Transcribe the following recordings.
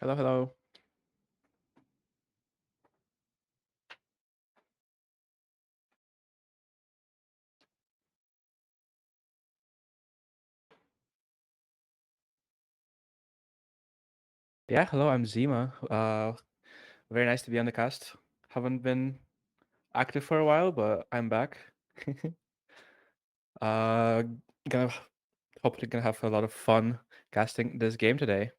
Hello, hello. Yeah, hello, I'm Zima. Very nice to be on the cast. Haven't been active for a while, but I'm back. uh, gonna hopefully gonna have a lot of fun casting this game today.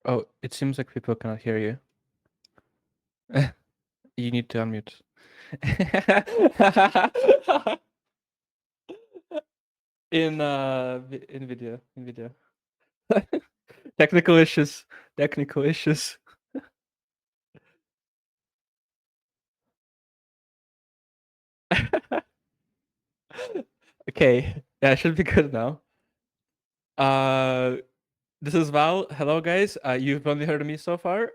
Oh, it seems like people cannot hear you. You need to unmute. In video. Technical issues. Technical issues. Okay, yeah, it should be good now. Uh, this is Val. Hello, guys. You've only heard of me so far,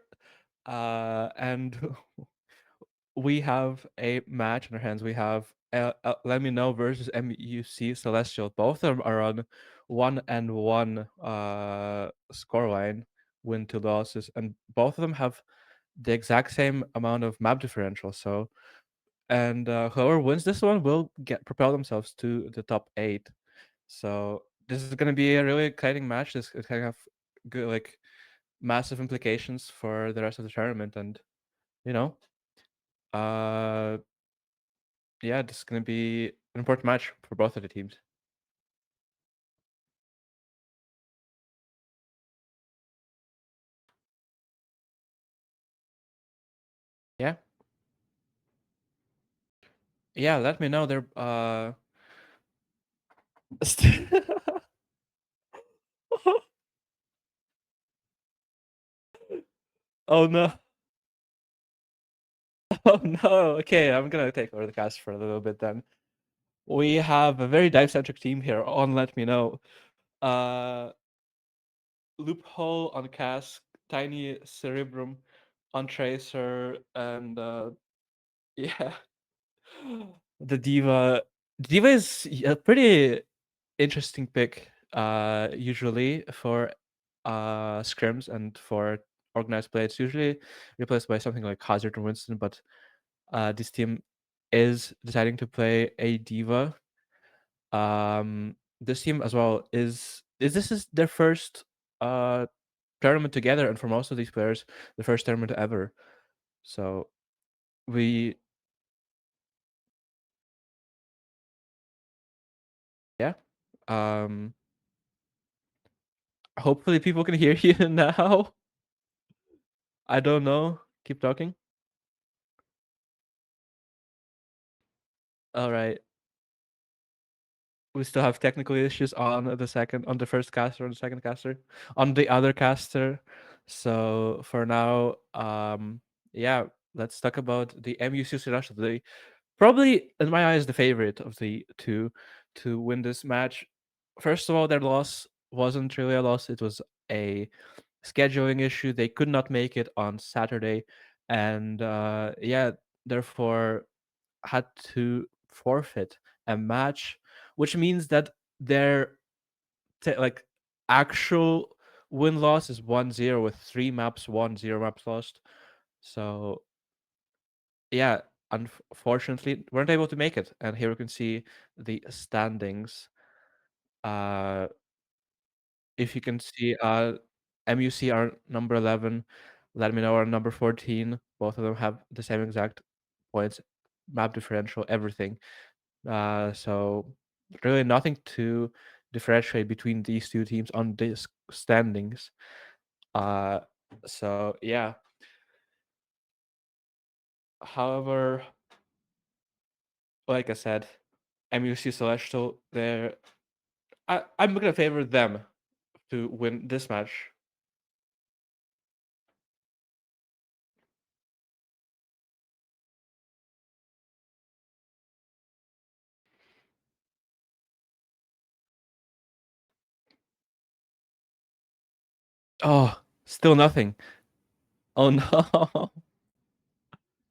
and we have a match in our hands. We have LetMeKnow versus MUC Celestial. Both of them are on 1-1 scoreline, win to losses, and both of them have the exact same amount of map differential. So, and whoever wins this one will get propel themselves to the top 8. So this is going to be a really exciting match. This is going to have good, like, massive implications for the rest of the tournament, and you know, uh, yeah, this is going to be an important match for both of the teams. Yeah, yeah. Let me know. They're oh no. Oh no. Okay, I'm gonna take over the cast for a little bit then. We have a very dive-centric team here on Let Me Know. Uh, Loophole on Cask, Tiny Cerebrum on Tracer, and yeah, the Diva. Diva is a pretty interesting pick, usually for scrims and for organized play. It's usually replaced by something like Hazard or Winston, but this team is deciding to play a Diva. This team as well is this is their first uh tournament together, and for most of these players, the first tournament ever. So we, yeah. Um, hopefully people can hear you now. I don't know. Keep talking. All right. We still have technical issues on the first caster, on the second caster, on the other caster. So for now, yeah, let's talk about the MUC Sriracha. The probably, in my eyes, the favorite of the two to win this match. First of all, their loss wasn't really a loss. It was a scheduling issue. They could not make it on Saturday, and yeah, therefore had to forfeit a match, which means that their like actual win loss is 1-0 with 3 maps won, 0 maps lost. So yeah, unfortunately weren't able to make it. And here we can see the standings. Uh, if you can see, MUC are number 11, Let Me Know are number 14. Both of them have the same exact points, map differential, everything. So really nothing to differentiate between these two teams on this standings. Uh, so yeah. However, like I said, MUC Celestial, I'm gonna favor them to win this match. Oh, still nothing. Oh no.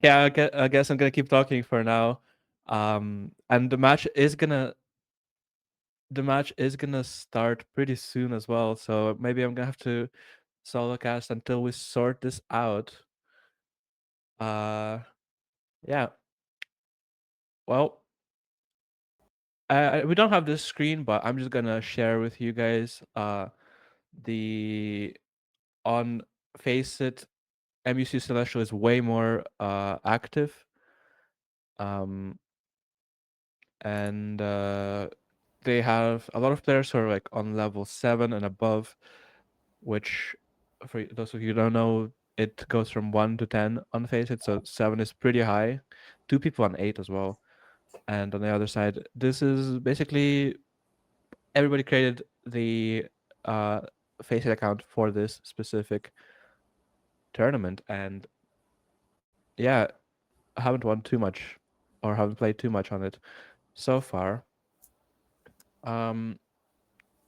Yeah, I guess I'm gonna keep talking for now. And the match is gonna start pretty soon as well. So maybe I'm gonna have to solo cast until we sort this out. Uh, yeah. Well, we don't have this screen, but I'm just gonna share with you guys the on Faceit MUC Celestial is way more active. Um, and they have a lot of players who are like on level 7 and above, which for those of you who don't know, it goes from 1 to 10 on Faceit, so 7 is pretty high. 2 people on 8 as well. And on the other side, this is basically everybody created the uh, Faceit account for this specific tournament, and yeah, I haven't won too much or haven't played too much on it so far. Um,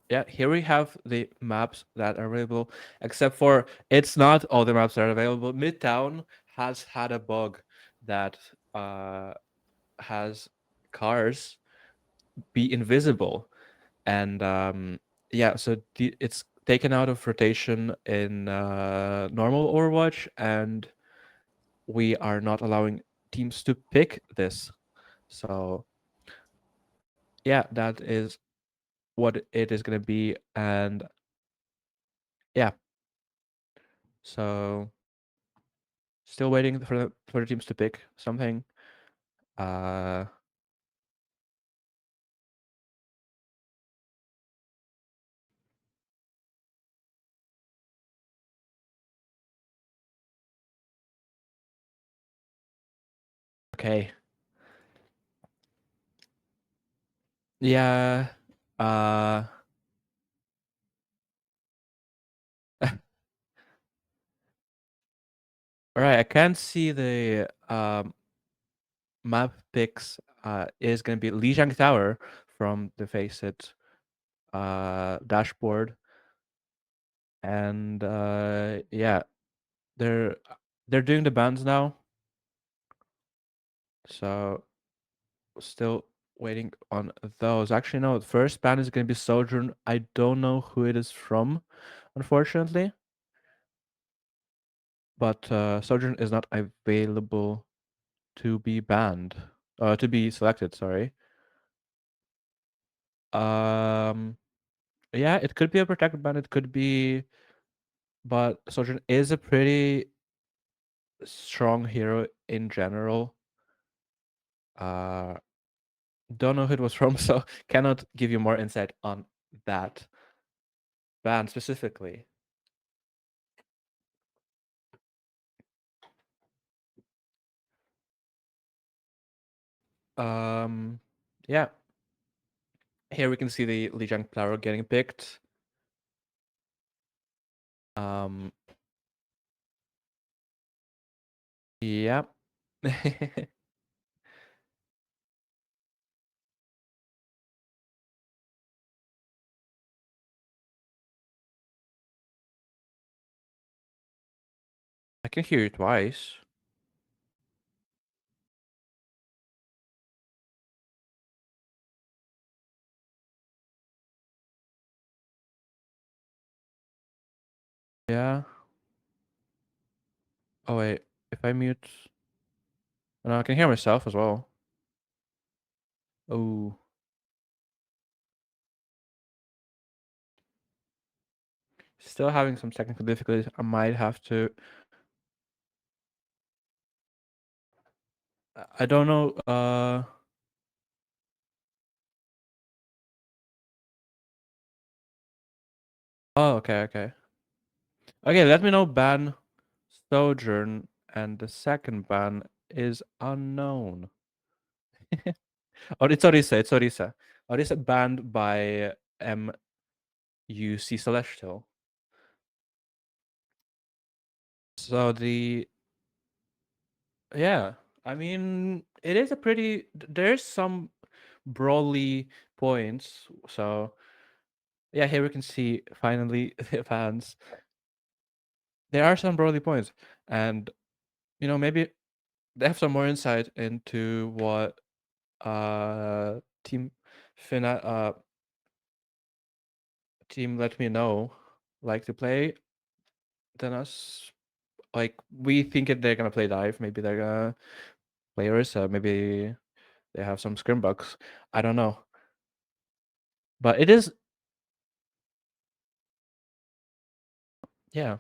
yeah, here we have the maps that are available, except for it's not all the maps that are available. Midtown has had a bug that has cars be invisible, and yeah, so it's taken out of rotation in normal Overwatch, and we are not allowing teams to pick this. So yeah, that is what it is going to be, and yeah, so still waiting for the teams to pick something. Uh, okay. Yeah. Uh, all right. I can't see the map picks. Is gonna be Lijiang Tower from the Faceit dashboard, and yeah, they're they're doing the bans now. So still waiting on those. Actually, no. The first ban is gonna be Sojourn. I don't know who it is from, unfortunately. But Sojourn is not available to be banned. To be selected. Sorry. Um. Yeah, it could be a protected ban. It could be, but Sojourn is a pretty strong hero in general. Uh, don't know who it was from, so cannot give you more insight on that ban specifically. Um, yeah. Here we can see the Lijiang Flower getting picked. Um, yeah. I can hear you twice. Yeah. Oh wait, if I mute, oh, no, I can hear myself as well. Oh, still having some technical difficulties. I might have to. I don't know. Oh, okay, okay. Okay, let me know ban Sojourn, and the second ban is unknown. Oh, it's Orisa. It's Orisa. Orisa banned by MUC Celestial. So yeah, I mean, it is a pretty. There's some brawly points. So yeah, here we can see finally the fans. there are some Broly points, and maybe they have some more insight into what team Fina team Let Me Know like to play than us. Like we think they're gonna play dive, maybe they're gonna play Orisa, maybe they have some scrim bugs. I don't know, but it is yeah.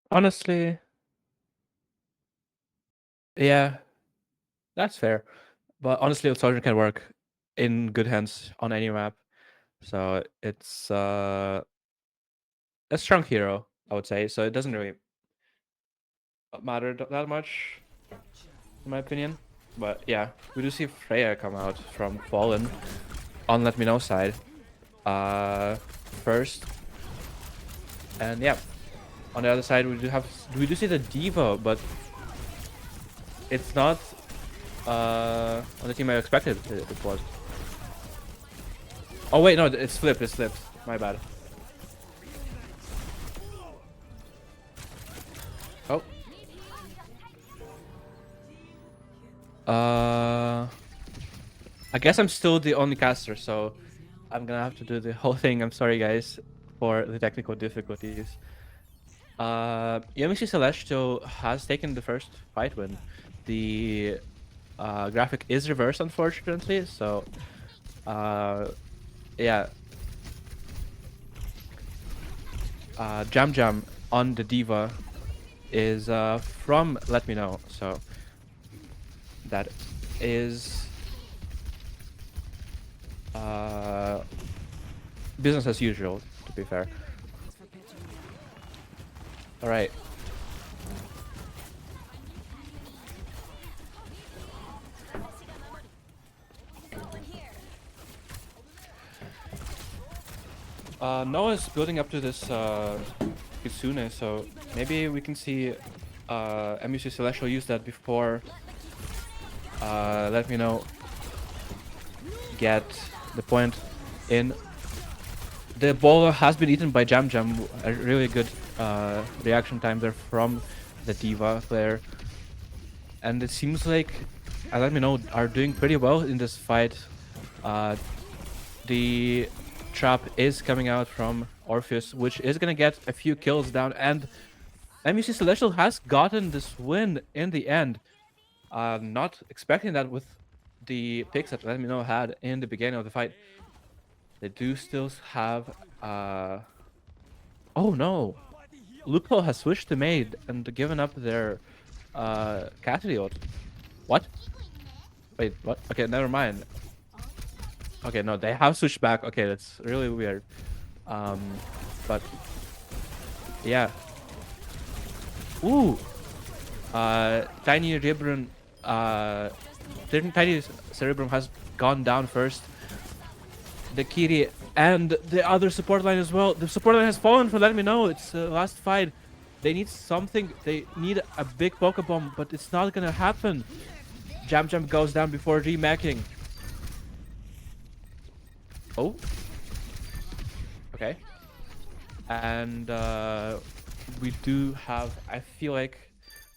Honestly, yeah, that's fair. But honestly, Soldier can work in good hands on any map. So it's a strong hero, I would say. So it doesn't really matter that much, in my opinion. But yeah, we do see Freya come out from Fallen on Let Me Know side first. And yeah, on the other side we do see the Diva, but it's not on the team I expected it was. Oh wait, no, it's flipped. It's flipped. My bad. Oh. I guess I'm still the only caster, so I'm gonna have to do the whole thing. I'm sorry, guys, for the technical difficulties. MUC Celestial has taken the first fight win. The graphic is reversed, unfortunately, so yeah. Jam Jam on the Diva is from Let Me Know, so that is business as usual, to be fair. All right. Noah's building up to this Kitsune, so maybe we can see MUC Celestial use that before Let Me Know get the point in. The ball has been eaten by Jam Jam, a really good reaction time there from the Diva player. And it seems like Let Me Know are doing pretty well in this fight. The trap is coming out from Orpheus, which is gonna get a few kills down, and MUC Celestial has gotten this win in the end. Not expecting that with the picks that Let Me Know had in the beginning of the fight. They do still have oh no! Lupo has switched to Maid and given up their Cassidy ult. What? Wait, what? Okay, never mind. Okay, no, they have switched back. Okay, that's really weird. But yeah. Ooh. Tiny Cerebrum. Tiny Cerebrum has gone down first. The Kiri and the other support line as well. The support line has fallen for Let Me Know. It's the last fight. They need something. They need a big Pokebomb, but it's not gonna happen. Jam Jam goes down before remacking. Oh. Okay. And we do have, I feel like,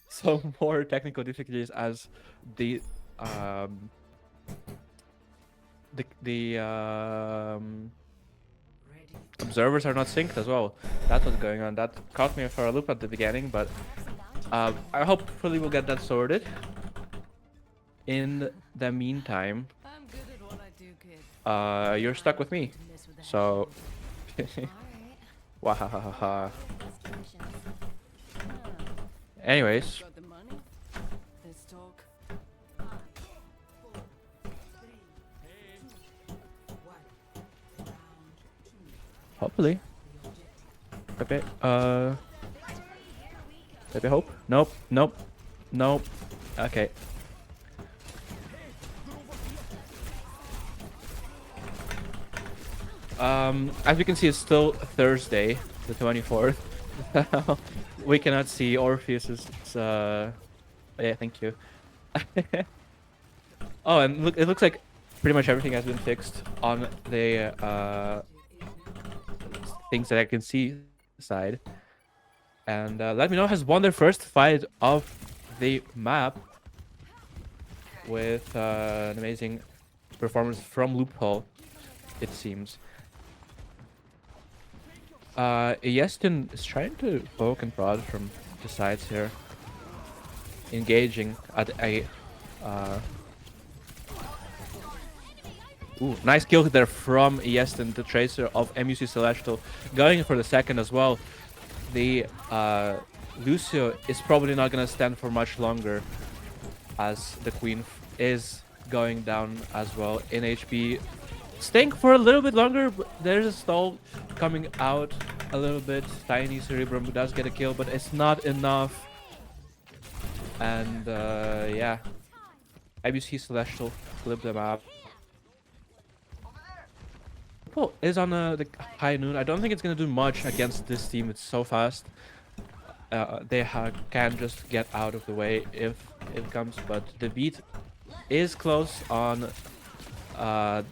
some more technical difficulties as the observers are not synced as well. That's what's going on. That caught me for a loop at the beginning, but I hopefully we'll get that sorted. In the meantime, you're stuck with me, so wahahaha. Anyways, hopefully. Pepe, Pepe hope? Nope, nope, nope. Okay. As you can see, it's still Thursday, the 24th. We cannot see Orpheus's. Yeah, thank you. Oh, and look, it looks like pretty much everything has been fixed on the things that I can see side. And LetMeKnow has won their first fight of the map with an amazing performance from Loophole, it seems. Yestin is trying to poke and prod from the sides here, engaging at a. Uh, Ooh, nice kill there from Yestin, the tracer of MUC Celestial, going for the second as well. The Lucio is probably not gonna stand for much longer, as the Queen is going down as well in HP. Staying for a little bit longer, but there's a stall coming out a little bit. Tiny Cerebrum does get a kill, but it's not enough. And yeah, MUC Celestial flip them up. Purple is on the high noon. I don't think it's gonna do much against this team. It's so fast. They can just get out of the way if it comes, but the beat is close on the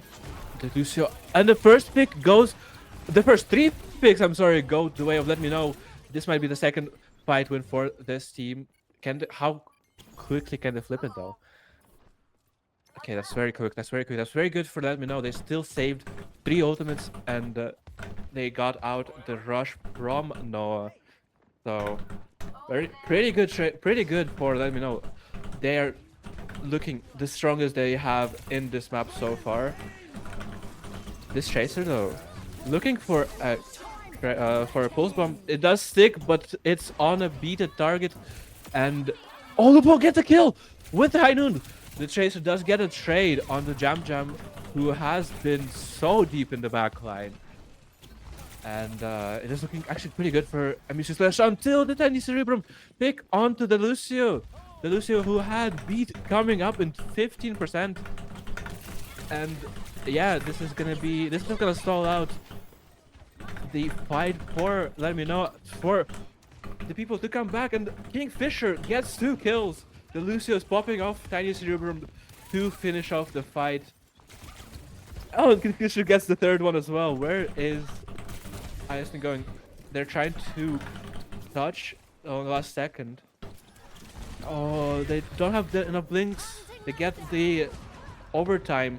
Lucio, and the first pick goes. The first three picks, I'm sorry, go the way of LetMeKnow. This might be the second fight win for this team. How quickly can they flip it though? Okay, that's very quick. That's very quick. That's very good for LetMeKnow. They still saved 3 ultimates and they got out the rush from Noah. So pretty good for LetMeKnow. They are looking the strongest they have in this map so far. This chaser though, looking for a pulse bomb. It does stick, but it's on a beaten target, and Olupo gets a kill with the high noon. The chaser does get a trade on the Jam Jam, who has been so deep in the back line. And it is looking actually pretty good for MUC Slash until the Tiny Cerebrum pick onto the Lucio. The Lucio who had beat coming up in 15%. And yeah, this is gonna stall out the fight for LetMeKnow, for the people to come back, and Kingfisher gets 2 kills. The Lucio is popping off Tiny Cerebrum to finish off the fight. Oh, and Kingfisher gets the 3rd one as well. Where is Ajaxing going? They're trying to touch on the last second. Oh, they don't have enough blinks. They get the overtime,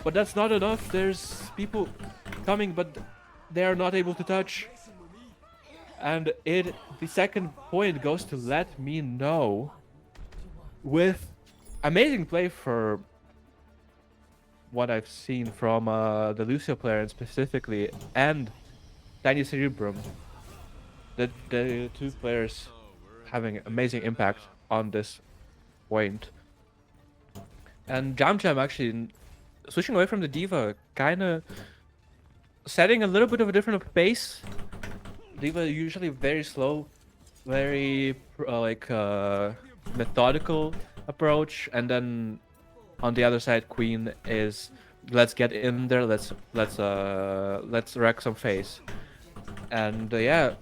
but that's not enough. There's people coming, but they are not able to touch. And the second point goes to LetMeKnow with amazing play for what I've seen from the Lucio player and specifically, and Tiny Cerebrum. The 2 players having amazing impact on this point. And Jam Jam actually switching away from the Diva, kind of setting a little bit of a different pace. Diva usually very slow, very methodical approach, and then on the other side, Queen is let's get in there, let's wreck some face, and yeah,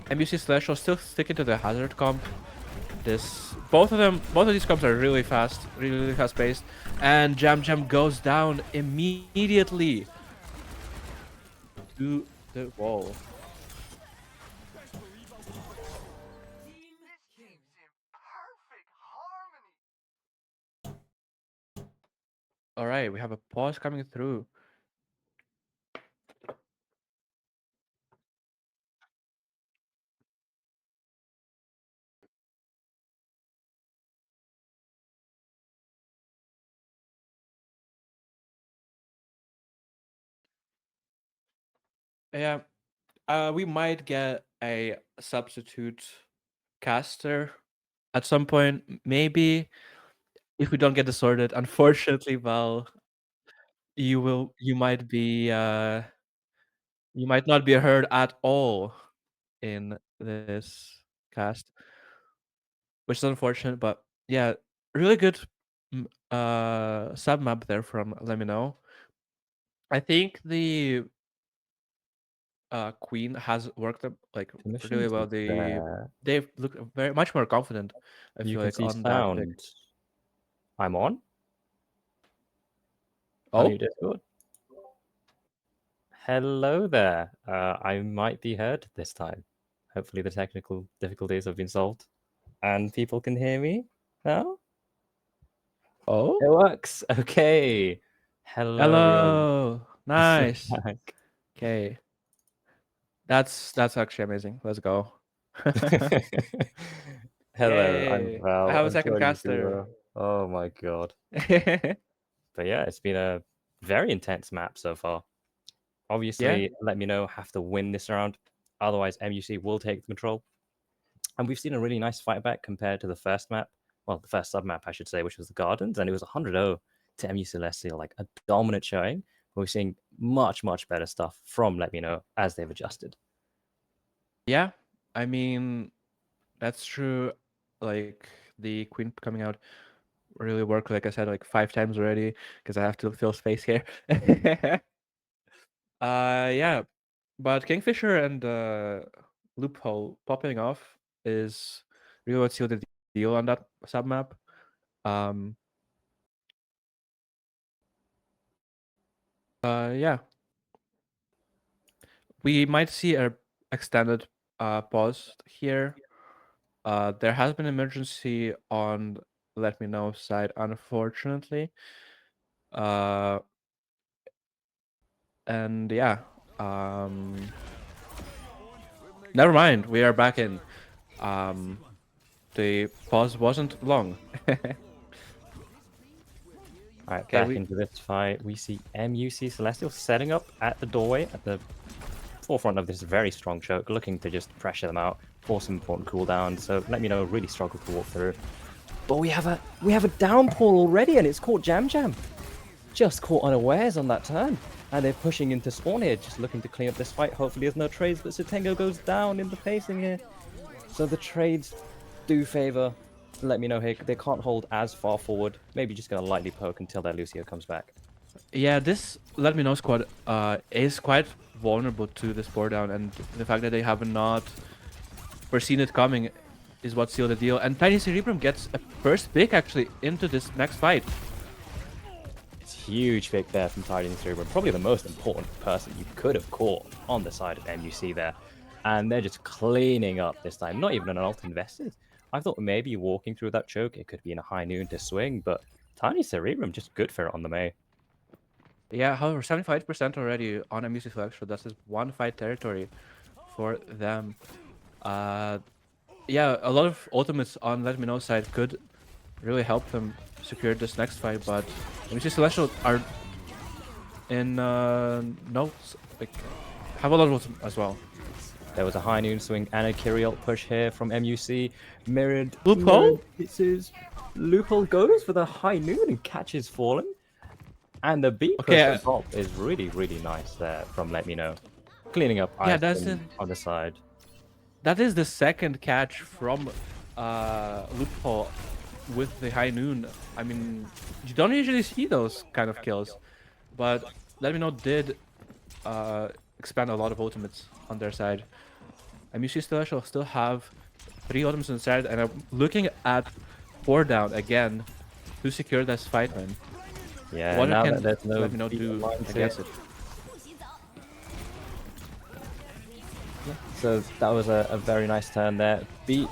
MUC Slash will still sticking to the hazard comp. Both of these comps are really fast paced, and Jam Jam goes down immediately to the wall. All right, we have a pause coming through. Yeah, we might get a substitute caster at some point, maybe if we don't get this sorted. Unfortunately, Val, you might be you might not be heard at all in this cast, which is unfortunate. But yeah, really good sub map there from LetMeKnow. I think the Queen has worked like really Permissions well. is there. They've looked very much more confident. I You feel can like see on that pick. sound. I'm on. Unmute Oh, Discord. Hello there. I might be heard this time. Hopefully the technical difficulties have been solved and people can hear me now. oh, It works. Okay. Hello, everyone. hello, We're nice. back. Okay, that's actually amazing. Let's go. Hello, I'm Yay! I Val. have a I'm second joining you, caster. Guru. Oh my god. But yeah, it's been a very intense map so far. Yeah, Obviously, LetMeKnow have to win this round. Otherwise, MUC will take the control. And we've seen a really nice fight back compared to the first map. Well, the first sub map, I should say, which was the Gardens. And it was 100-0 to MU Celestial, like a dominant showing. We're seeing much, much better stuff from LetMeKnow as they've adjusted. yeah. I mean, that's true. Like the Queen coming out really worked. Like I said, like 5 times already because I have to fill space here. Yeah, but Kingfisher and Loophole popping off is really what sealed the deal on that sub map. Um, yeah, we might see a extended pause here. There has been emergency on LetMeKnow side, unfortunately. Uh, and yeah, um, never mind. We are back in. Um, the pause wasn't long. All right, Okay, back we into this fight. We see MUC Celestial setting up at the doorway, at the forefront of this very strong choke, looking to just pressure them out, force some important cooldowns. So LetMeKnow really struggled to walk through. But we have a downpour already, and it's caught Jam Jam. Just caught unawares on that turn. And they're pushing into spawn here, just looking to clean up this fight. Hopefully there's no trades, but Satengo goes down in the pacing here. So the trades do favor LetMeKnow here. They can't hold as far forward. Maybe just gonna lightly poke until their Lucio comes back. Yeah, this LetMeKnow squad is quite vulnerable to this pour down, and the fact that they have not foreseen it coming is what sealed the deal. And Tiny Cerebrum gets a first pick actually into this next fight. It's huge pick there from Titan Cerebrum. Probably the most important person you could have caught on the side of MUC there. And they're just cleaning up this time. Not even an ult invested. I thought maybe walking through that choke, it could be in a high noon to swing, but Tiny Cerebrum just good for it on the May. Yeah, however, 75% already on MUC Flex, so that's just one fight territory for them. Yeah, a lot of ultimates on LetMeKnow side could really help them secure this next fight, but MUC Celestial are in notes, like, have a lot of ultimate as well. There was a high noon swing and a Kyriot push here from MUC. Mirrored Loophole? pieces. Loophole goes for the high noon and catches Fallen. And the beat push Okay, on top is really, really nice there from LetMeKnow. Cleaning up yeah, Iceland on the side. that is the second catch from Loophole with the high noon. I mean, you don't usually see those kind of kills, but LetMeKnow did expand a lot of ultimates on their side. MUC still have 3 ultimates inside, and I'm looking at 4 down again to secure this fight win. Yeah, What now that can there's no LetMeKnow beat do lines here. against it? So that was a very nice turn there. Beat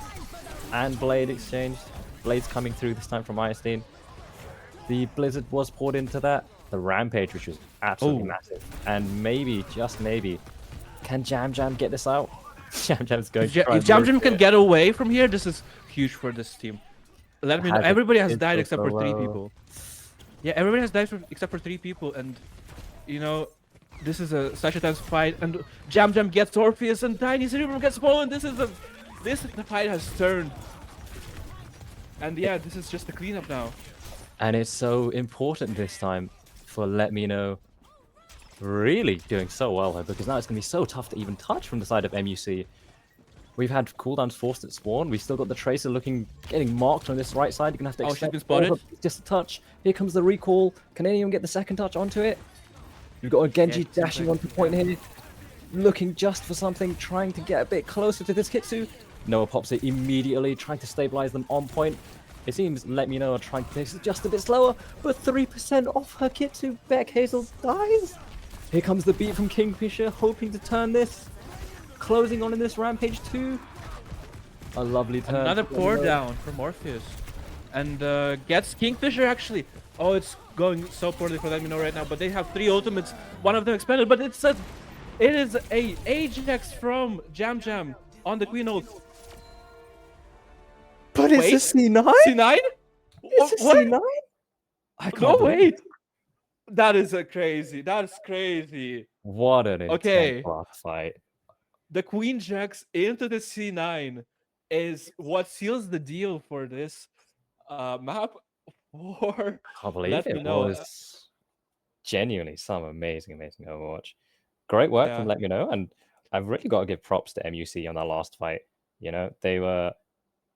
and Blade exchanged. Blade's coming through this time from Iostine. The Blizzard was poured into that. The Rampage, which was absolutely massive. And maybe, just maybe, can Jam Jam get this out? Jam Jam's going to try If and roast Jam can it. get away from here, this is huge for this team. LetMeKnow, Has it everybody has been died so except for 3 low? people. Yeah, everybody has died except for 3 people, and you know, this is such a tense fight. And Jam gets Orpheus, and Tiny Cerebrum gets Poland. The fight has turned, and yeah, this is just the cleanup now. And it's so important this time for LetMeKnow really doing so well here, because now it's going to be so tough to even touch from the side of MUC. We've had cooldowns forced at spawn. We've still got the Tracer getting marked on this right side. You're going to have to Oh, she's accept been spotted. just a touch. Here comes the recall. Can anyone get the second touch onto it? We've got a Yeah, Genji it seems dashing like onto point yeah. here, looking just for something, trying to get a bit closer to this Kitsu. Noah pops it immediately, trying to stabilize them on point. It seems Let Me Know are trying to take this just a bit slower, but 3% off her Kitsu. Beck Hazel dies. Here comes the beat from Kingfisher, hoping to turn this. Closing on in this Rampage 2. A lovely turn Another from Let Me pour Know. down for Morpheus, and gets Kingfisher actually. Oh, it's going so poorly for Let Me Know right now. But they have three ultimates. One of them expended, but it is a Ajax from Jam Jam on the Queen ult. But it's a Wait, C9? C9? It's a What? C9? I No can't believe way. it. That is a crazy. That is crazy. What an intense Okay, last fight. the Queen Jax into the C9 is what seals the deal for this map. For I can't believe Let it Me Know. was genuinely some amazing Overwatch. Great work from Yeah, Let Me Know, and I've really got to give props to MUC on that last fight. You know, they were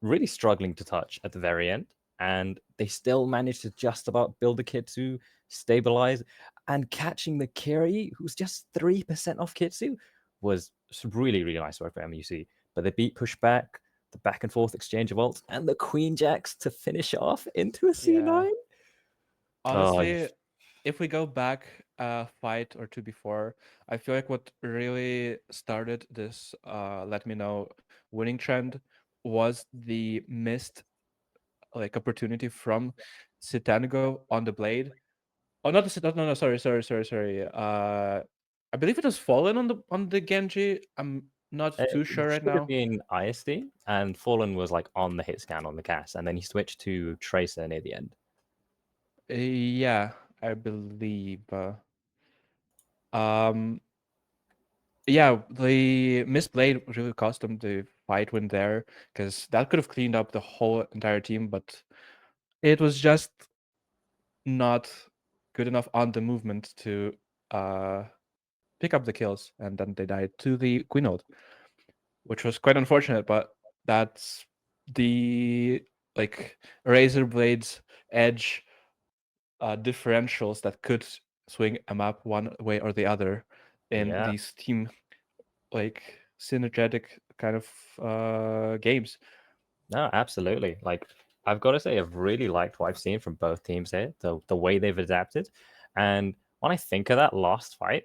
really struggling to touch at the very end, and they still managed to just about build the Kitsu, stabilize, and catching the Kiri, who's just 3% off Kitsu, was really nice work for MUC. But they beat pushback, the back and forth exchange of ults, and the Queen Jacks to finish off into a yeah. C9. Oh, Honestly, if we go back a fight or two before, I feel like what really started this Let Me Know winning trend was the missed like opportunity from Citanigo on the blade. Oh, not the no, sorry. I believe it was Fallen on the Genji. I'm not it too sure right should have now. been ISD, and Fallen was like on the hit scan on the cast, and then he switched to Tracer near the end. Yeah, I believe. Um, yeah, the missed blade really cost them the fight win there because that could have cleaned up the whole entire team, but it was just not good enough on the movement to uh pick up the kills, and then they died to the Queen ult, which was quite unfortunate. But that's the like razor blades edge differentials that could swing a map one way or the other in Yeah, these team like synergetic kind of games. no, absolutely. Like, I've got to say, I've really liked what I've seen from both teams here, the way they've adapted. And when I think of that last fight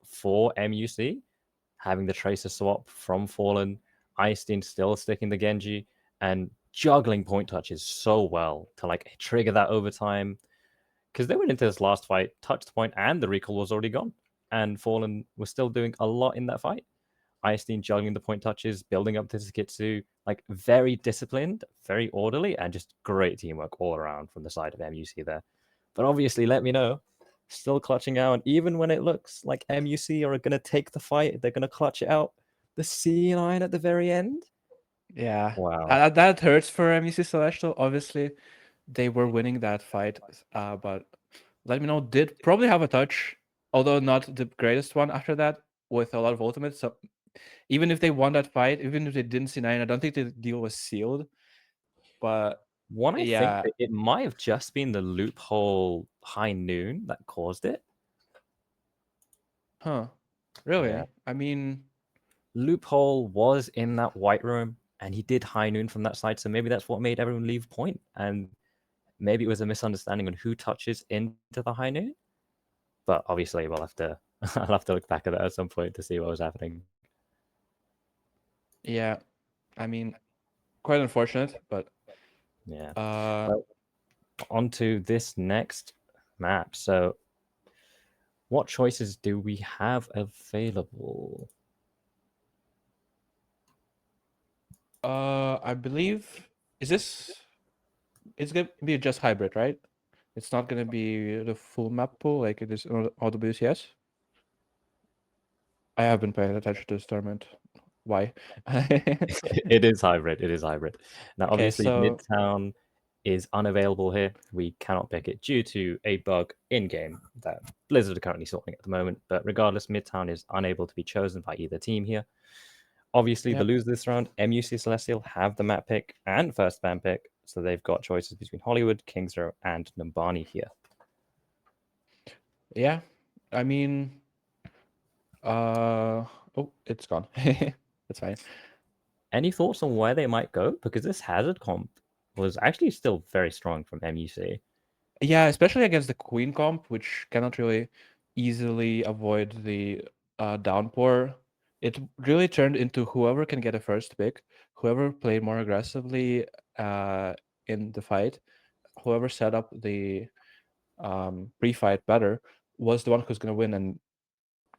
for MUC, having the Tracer swap from Fallen, Einstein still sticking the Genji, and juggling point touches so well to like trigger that overtime. Because they went into this last fight, touched the point, and the recall was already gone. And Fallen was still doing a lot in that fight. Einstein juggling the point touches, building up to Tsukitsu, like very disciplined, very orderly, and just great teamwork all around from the side of MUC there. But obviously, Let Me Know, still clutching out. Even when it looks like MUC are going to take the fight, they're going to clutch it out. The C9 at the very end. Yeah, Wow. that hurts for MEC Celestial. Obviously, they were winning that fight, but Let Me Know did probably have a touch, although not the greatest one after that, with a lot of ultimates. So even if they won that fight, even if they didn't see nine, I don't think the deal was sealed. But One, I think yeah, that it might have just been the loophole high noon that caused it. huh? Yeah. Really? I mean, Loophole was in that white room, and he did high noon from that side, so maybe that's what made everyone leave point. And maybe it was a misunderstanding on who touches into the high noon. But obviously, we'll have to I'll have to look back at that at some point to see what was happening. yeah. I mean, quite unfortunate, but Yeah. uh, Well, on to this next map. So, what choices do we have available? I believe is this it's gonna be just hybrid, right? It's not gonna be the full map pool like it is on WCS. I have been paying attention to this tournament. Why? It is hybrid. It is hybrid. Now, Okay, obviously, so Midtown is unavailable here. We cannot pick it due to a bug in game that Blizzard are currently sorting at the moment. But regardless, Midtown is unable to be chosen by either team here. Obviously, the yeah, loser this round, MUC Celestial, have the map pick and first ban pick. So they've got choices between Hollywood, Kingsrow, and Numbani here. yeah. I mean, oh, it's gone. That's fine. Any thoughts on where they might go? Because this Hazard comp was actually still very strong from MUC. Yeah, especially against the Queen comp, which cannot really easily avoid the downpour. It really turned into whoever can get a first pick, whoever played more aggressively uh, in the fight, whoever set up the pre-fight better was the one who's going to win. And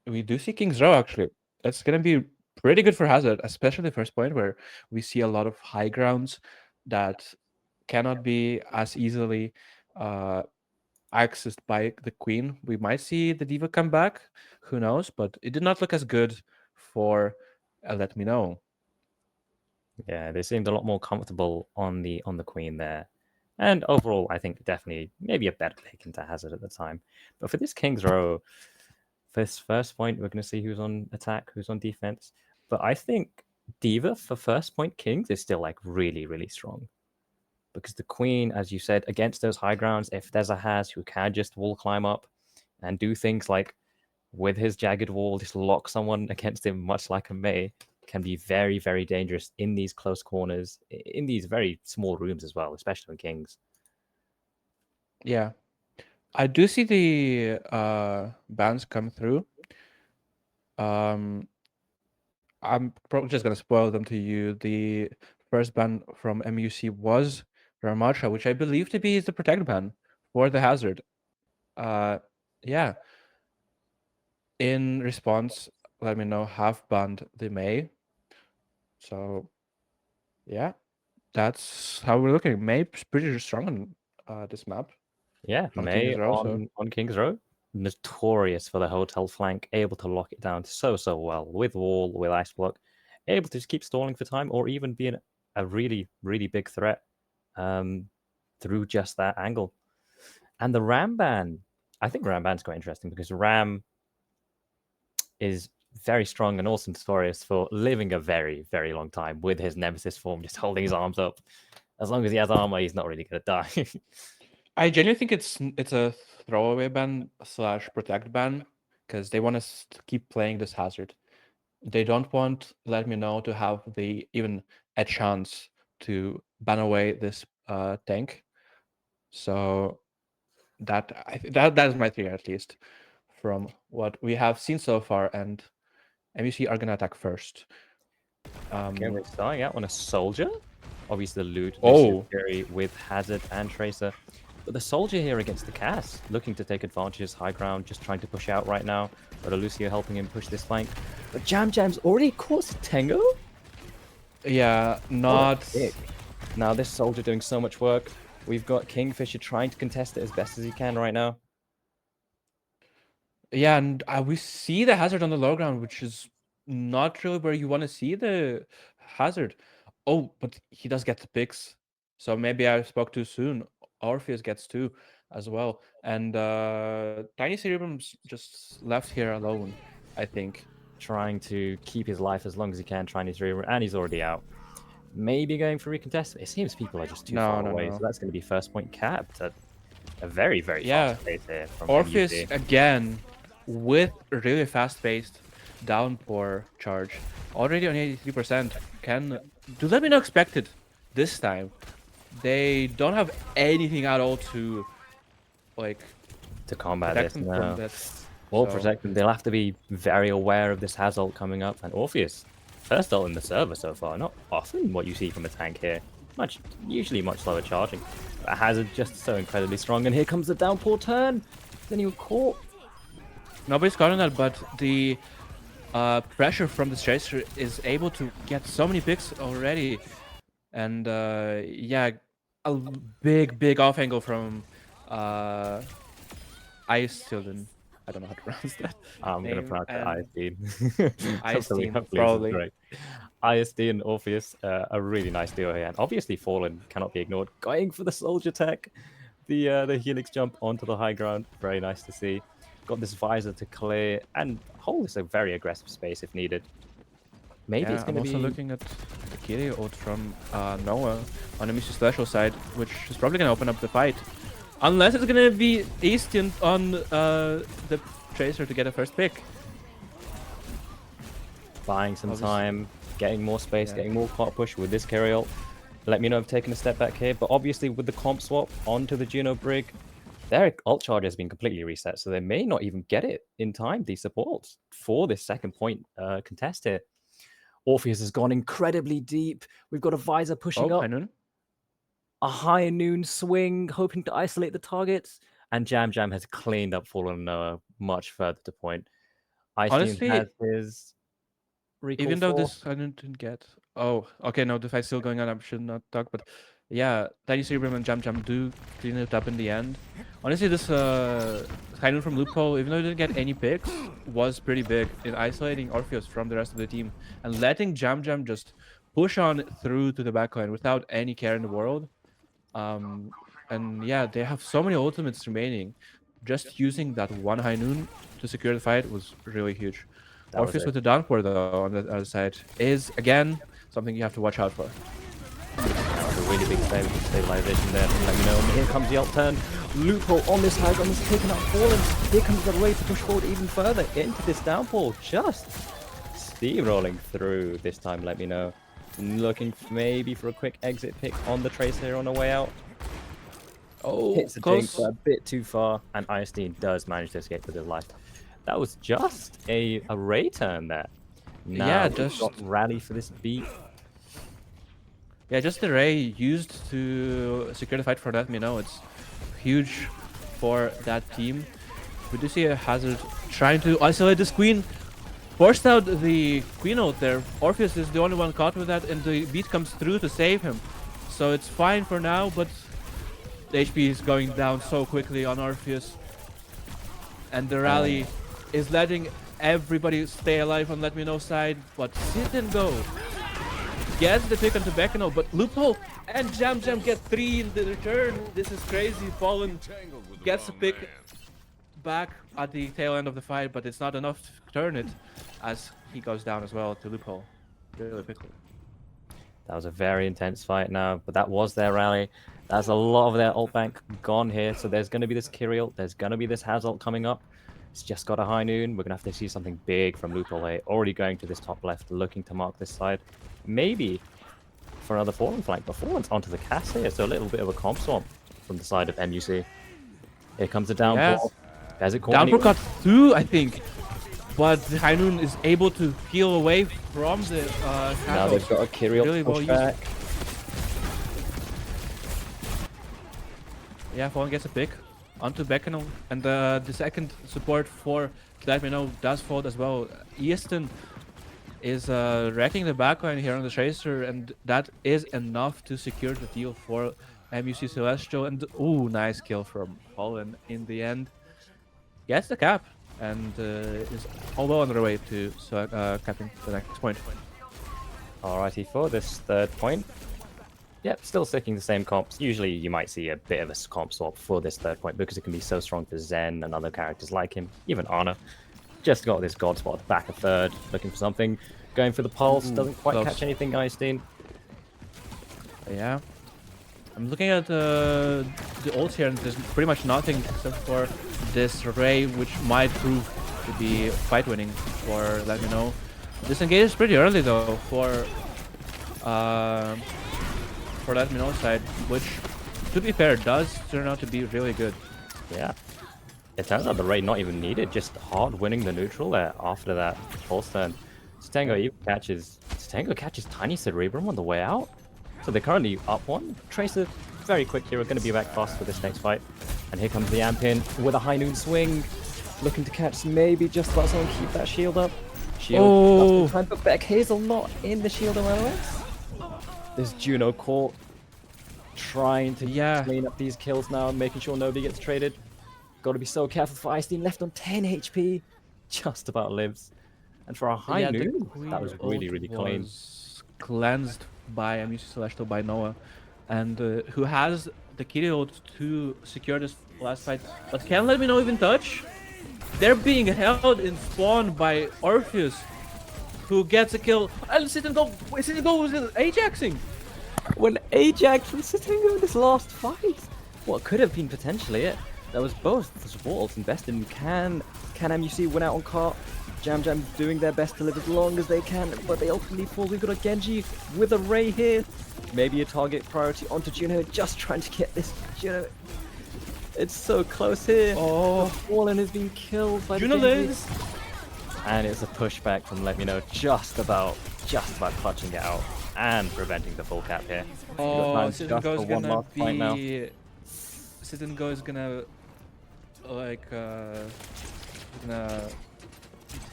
we do see King's Row actually. That's going to be pretty good for Hazard, especially the first point where we see a lot of high grounds that cannot be as easily uh, accessed by the Queen. We might see the Diva come back, who knows? But it did not look as good for LetMeKnow. Yeah, they seemed a lot more comfortable on the Queen there. And overall, I think definitely maybe a better pick into Hazard at the time. But for this King's Row, this first point, we're going to see who's on attack, who's on defense. But I think Diva for first point Kings is still like really, really strong. Because the Queen, as you said, against those high grounds, if there's a Haz who can just wall climb up and do things like with his jagged wall, just lock someone against him, much like a Mei, can be very, very dangerous in these close corners, in these very small rooms as well, especially in Kings. Yeah. I do see the bans come through. Um, I'm probably just gonna spoil them to you. The first ban from MUC was Ramatcha, which I believe to be the protect ban for the Hazard. Uh, yeah. In response, LetMeKnow have banned the Mei. So, yeah, that's how we're looking. May's pretty strong on this map Yeah, on Mei King's Row. So, on Kings Row, notorious for the hotel flank, able to lock it down so well with wall, with ice block, able to just keep stalling for time, or even being a really really big threat through just that angle. And the Ram ban, I think Ram ban's quite interesting because Ram is very strong and also notorious for living a very very long time with his nemesis form, just holding his arms up. As long as he has armor, he's not really gonna die. I genuinely think it's a throwaway ban slash protect ban because they want us to keep playing this Hazard. They don't want LetMeKnow to have the even a chance to ban away this tank. So that is my theory at least from what we have seen so far. And MUC are gonna attack first. Okay, we're starting out on a soldier. Obviously, the loot Oh, Lucios with Hazard and Tracer. But the soldier here against the Cass, looking to take advantage of his high ground, just trying to push out right now. But Lucio helping him push this flank. But Jam Jam's already caught Tango? yeah, What a not. pick. Now, this soldier doing so much work. We've got Kingfisher trying to contest it as best as he can right now. Yeah, and we see the Hazard on the low ground, which is not really where you want to see the Hazard. Oh, but he does get the picks. So maybe I spoke too soon. Orpheus gets two as well. And Tiny Cerebrum's just left here alone, I think. Trying to keep his life as long as he can, trying to through, and he's already out. Maybe going for recontest. It seems people are just too No, far no, away, so no. that's going to be first point capped at a very, very Yeah, fast pace here from Orpheus MUC. again with a really fast-paced downpour charge. Already on 83%. Can do let me know expected this time. They don't have anything at all to like To combat protect this them from now. that. Or So protect them. They'll have to be very aware of this Haz ult coming up. And Orpheus, first ult in the server so far. Not often what you see from a tank here. Usually much slower charging. But Hazard just so incredibly strong. And here comes the downpour turn. Then you caught. nobody's caught on that, but the pressure from the Tracer is able to get so many picks already. And yeah, a big off angle from Ice Tilden. I don't know how to pronounce that I'm going to name. pronounce And it ISD. Ice Team, Hopefully this is probably. correct. ISD and Orpheus, a really nice duo here. And obviously Fallen cannot be ignored. Going for the soldier tech. The Helix jump onto the high ground. Very nice to see. Got this visor to clear and hold this a very aggressive space if needed. Maybe it's Yeah, going I'm to also be looking at the Kyrie ult from Noah on the Mr. Special side, which is probably going to open up the fight. Unless it's going to be Eastion on the Tracer to get a first pick. Buying some Obviously. time, getting more space, Yeah. getting more cart push with this carry ult. LetMeKnow have taken a step back here, but obviously with the comp swap onto the Juno Brig, their ult charge has been completely reset, so they may not even get it in time, these supports, for this second point contest here. Orpheus has gone incredibly deep. We've got a Visor pushing Oh, up, High Noon. a high noon swing, hoping to isolate the targets, and Jam Jam has cleaned up Fallen Noah much further to point. Icestein has Honestly, his recall even though 4. this I didn't get. Oh, okay, no, the fight's still going on. I should not talk, but yeah, Tiny Cerebrum and Jam Jam do clean it up in the end. Honestly, this High Noon from Loophole, even though he didn't get any picks, was pretty big in isolating Orpheus from the rest of the team and letting Jam Jam just push on through to the backline without any care in the world. And yeah, they have so many ultimates remaining. Just using that one High Noon to secure the fight was really huge. That was Orpheus it. with the downpour though on the other side is again something you have to watch out for. That was a really big stabilization there from LetMeKnow. And here comes the ult turn. Loophole on this high ground is taken out Fallen. Here comes the way to push forward even further into this downpour. Just steamrolling through this time, LetMeKnow. Looking maybe for a quick exit pick on the Tracer on the way out. Oh, Hits the Jinx, but a bit too far, and Icestein does manage to escape with his life. That was just a Ray turn there. Now Yeah, we've just got rally for this beat. yeah, just the Ray used to secure the fight for that. You know, it's huge for that team. We do see a Hazard trying to isolate this Queen. Forced out the Queen ult there. Orpheus is the only one caught with that, and the beat comes through to save him. So it's fine for now, but the HP is going down so quickly on Orpheus. And the rally is letting everybody stay alive on LetMeKnow side, but Sit and Go gets the pick onto Bekano, but Loophole and Jam Jam get 3 in the return. This is crazy. Fallen gets a pick back at the tail end of the fight, but it's not enough to turn it as he goes down as well to Loophole really quickly. That was a very intense fight now, but that was their rally. That's a lot of their ult bank gone here, so there's going to be this Kiri ult, there's going to be this Haz ult coming up. It's just got a high noon. We're going to have to see something big from Loophole A, already going to this top left, looking to mark this side. Maybe for another Fallen flank, but Fallen's onto the cast here, so a little bit of a comp swamp from the side of MUC. Here comes the downpour. There's it caught Downpour anyone? got 2, I think, but the High Noon is able to peel away from the Now they've got a Kiri ult Really to push well back. Yeah, Fallen gets a pick onto Bekano, and the second support for LetMeKnow does fall as well. Easton is wrecking the backline here on the Tracer, and that is enough to secure the deal for MUC Celestial. And ooh, nice kill from Fallen in the end. Gets the cap, and is all well on their way to capping the next point. Alrighty, for this third point. Yep, still sticking the same comps. Usually you might see a bit of a comp swap for this third point because it can be so strong for Zen and other characters like him, even Ana. Just got this god spot back a third, looking for something. Going for the pulse, doesn't quite close. catch anything, Icestein. Yeah. I'm looking at the ults here, and there's pretty much nothing except for this Ray, which might prove to be fight winning for LetMeKnow. This engage is pretty early though for LetMeKnow side, which, to be fair, does turn out to be really good. Yeah. It turns out the raid not even needed, just hard winning the neutral there after that pulse turn. Stango catches Tiny Cerebrum on the way out. So they're currently up 1. Tracer, very quick here, are going to be back fast for this next fight. And here comes the Amp in with a high noon swing. Looking to catch maybe just about someone, keep that shield up. Shield time put back. Hazel not in the shield of LOS. There's Juno caught. Trying to clean up these kills now, making sure nobody gets traded. Got to be so careful for Icestein, left on 10 HP. Just about lives. And for a high noon, that was really, really clean. Cleansed by MUC Celestial by Noah, and who has the Kiri ult to secure this last fight, but can't LetMeKnow even touch. They're being held in spawn by Orpheus, who gets a kill. And Sit and Go was Ajaxing. When Ajax was sitting in this last fight, what could have been potentially it? That was both the supports invested in. Can MUC win out on cart? Jam Jam doing their best to live as long as they can, but they ultimately fall. We've got a Genji with a Ray here. Maybe a target priority onto Juno, just trying to get this Juno. It's so close here. Oh, Fallen has been killed by Juno the Genji. lives. And it's a pushback from LetMeKnow, just about clutching it out and preventing the full cap here. Oh, Just for one last fight now. Sit Go is gonna like gonna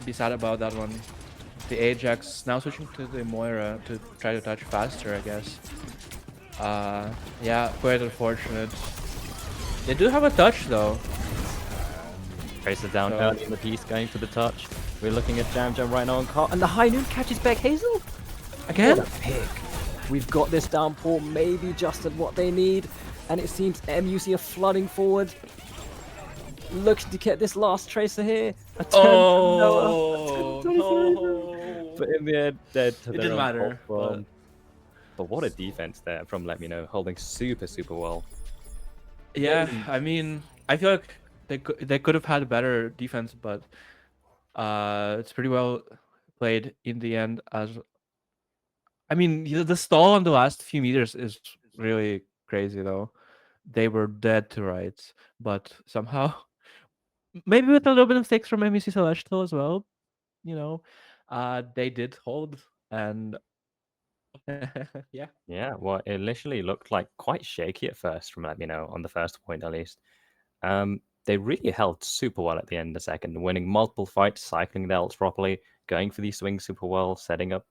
be sad about that one. The Ajax now switching to the Moira to try to touch faster, I guess. Yeah, quite unfortunate. They do have a touch though. Tracer down So- early in the piece, going for the touch. We're looking at Jam Jam right now on cart, and the High Noon catches back Hazel. Again? What a pick. We've got this downpour, maybe just at what they need, and it seems MUC are flooding forward. Looking to get this last Tracer here. A turn Oh, from Noah. no. But in the end, dead to It their didn't own matter, fault from. But what a defense there from LetMeKnow, holding super well. Yeah, I mean, I feel like they could have had a better defense, but it's pretty well played in the end. As I mean, the stall on the last few meters is really crazy though. They were dead to rights, but somehow, maybe with a little bit of mistakes from MEC Celestial as well, you know, they did hold, and yeah. Yeah, well, it initially looked like quite shaky at first from LetMeKnow on the first point at least. They really held super well at the end of the second, winning multiple fights, cycling their ults properly, going for these swings super well, setting up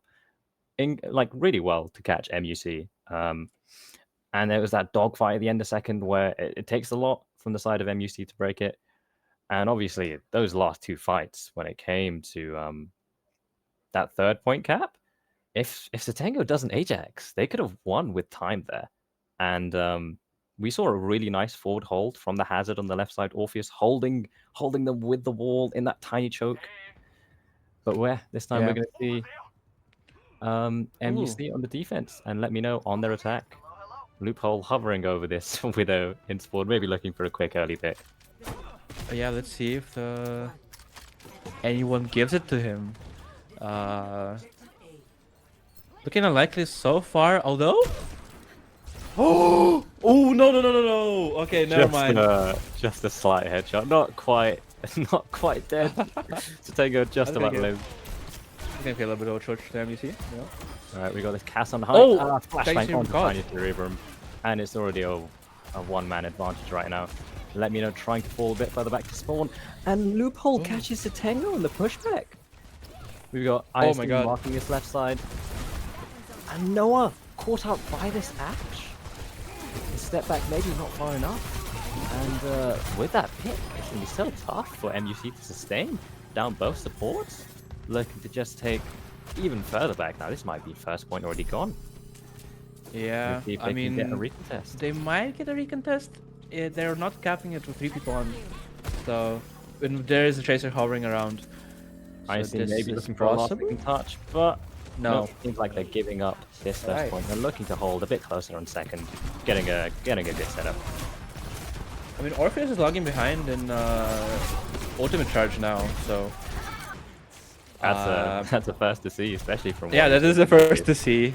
in like really well to catch MUC. And there was that dogfight at the end of second where it takes a lot from the side of MUC to break it. And obviously, those last two fights, when it came to that third point cap, if Satango doesn't Ajax, they could have won with time there. And we saw a really nice forward hold from the Hazard on the left side. Orpheus holding them with the wall in that tiny choke. But where this time Yeah. we're going to see MUC on the defense and LetMeKnow on their attack. Loophole hovering over this Widow in spawn, maybe looking for a quick early pick. Yeah, let's see if anyone gives it to him. Looking unlikely so far, although. Oh no! Okay, never mind. Just a slight headshot, not quite dead. Satango just about lived. I can feel a bit of a church there, you see? Yeah. Alright, we got this cast on height. Oh! Flashbang on God. Tiny Cerebrum. And it's already a one-man advantage right now. LetMeKnow trying to fall a bit further back to spawn. And Loophole catches Satango on the pushback. We've got Oh ISD my God. marking his left side. And Noah caught out by this Ash. His step back maybe not far enough. And with that pick, it's going to be so tough for MUC to sustain down both supports. Looking to just take even further back now. This might be first point already gone. Yeah, See if I they can get a mean, recontest. they might get a recontest. They're not capping it with 3 people on. So, when there is a Tracer hovering around. I So see this maybe is looking for a last possible? touch, but No. seems like they're giving up this first Alright. point. They're looking to hold a bit closer on second, getting a good setup. I mean, Orpheus is logging behind in ultimate charge now, so. That's a first to see, especially from Yeah, what that we've is the seen. first to see.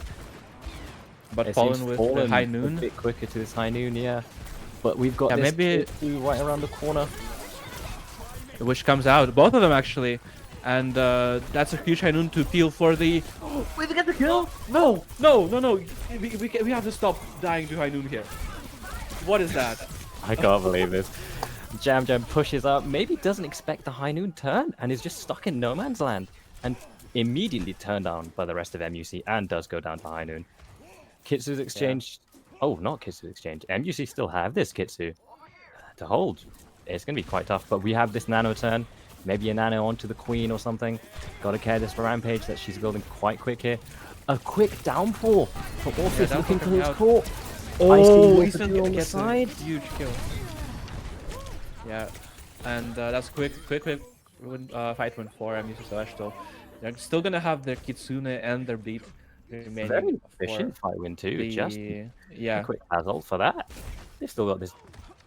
But It Fallen seems with Fallen the high a noon. bit quicker to his high noon, yeah. But we've got Yeah, this maybe- two right around the corner. Which comes out, both of them actually, and that's a huge high noon to peel for the. Wait, we get the kill? No! We have to stop dying to high noon here. What is that? I can't believe this. Jam Jam pushes up, maybe doesn't expect the high noon turn, and is just stuck in no man's land, and immediately turned down by the rest of MUC, and does go down to high noon. Kitsu's exchange. Oh, not Kitsu's exchange. MUC still have this Kitsu to hold. It's going to be quite tough, but we have this nano turn. Maybe a nano onto the queen or something. Gotta care this for Rampage that she's building quite quick here. A quick downpour for Orpheus looking for his core. Oh, Ice Easton Cream on the gets a side. huge kill. Yeah, and that's quick fight win for MUC Celestial. They're still gonna have their Kitsune and their Bleed remaining. Very for efficient fight win too. Just the a quick puzzle for that. They've still got this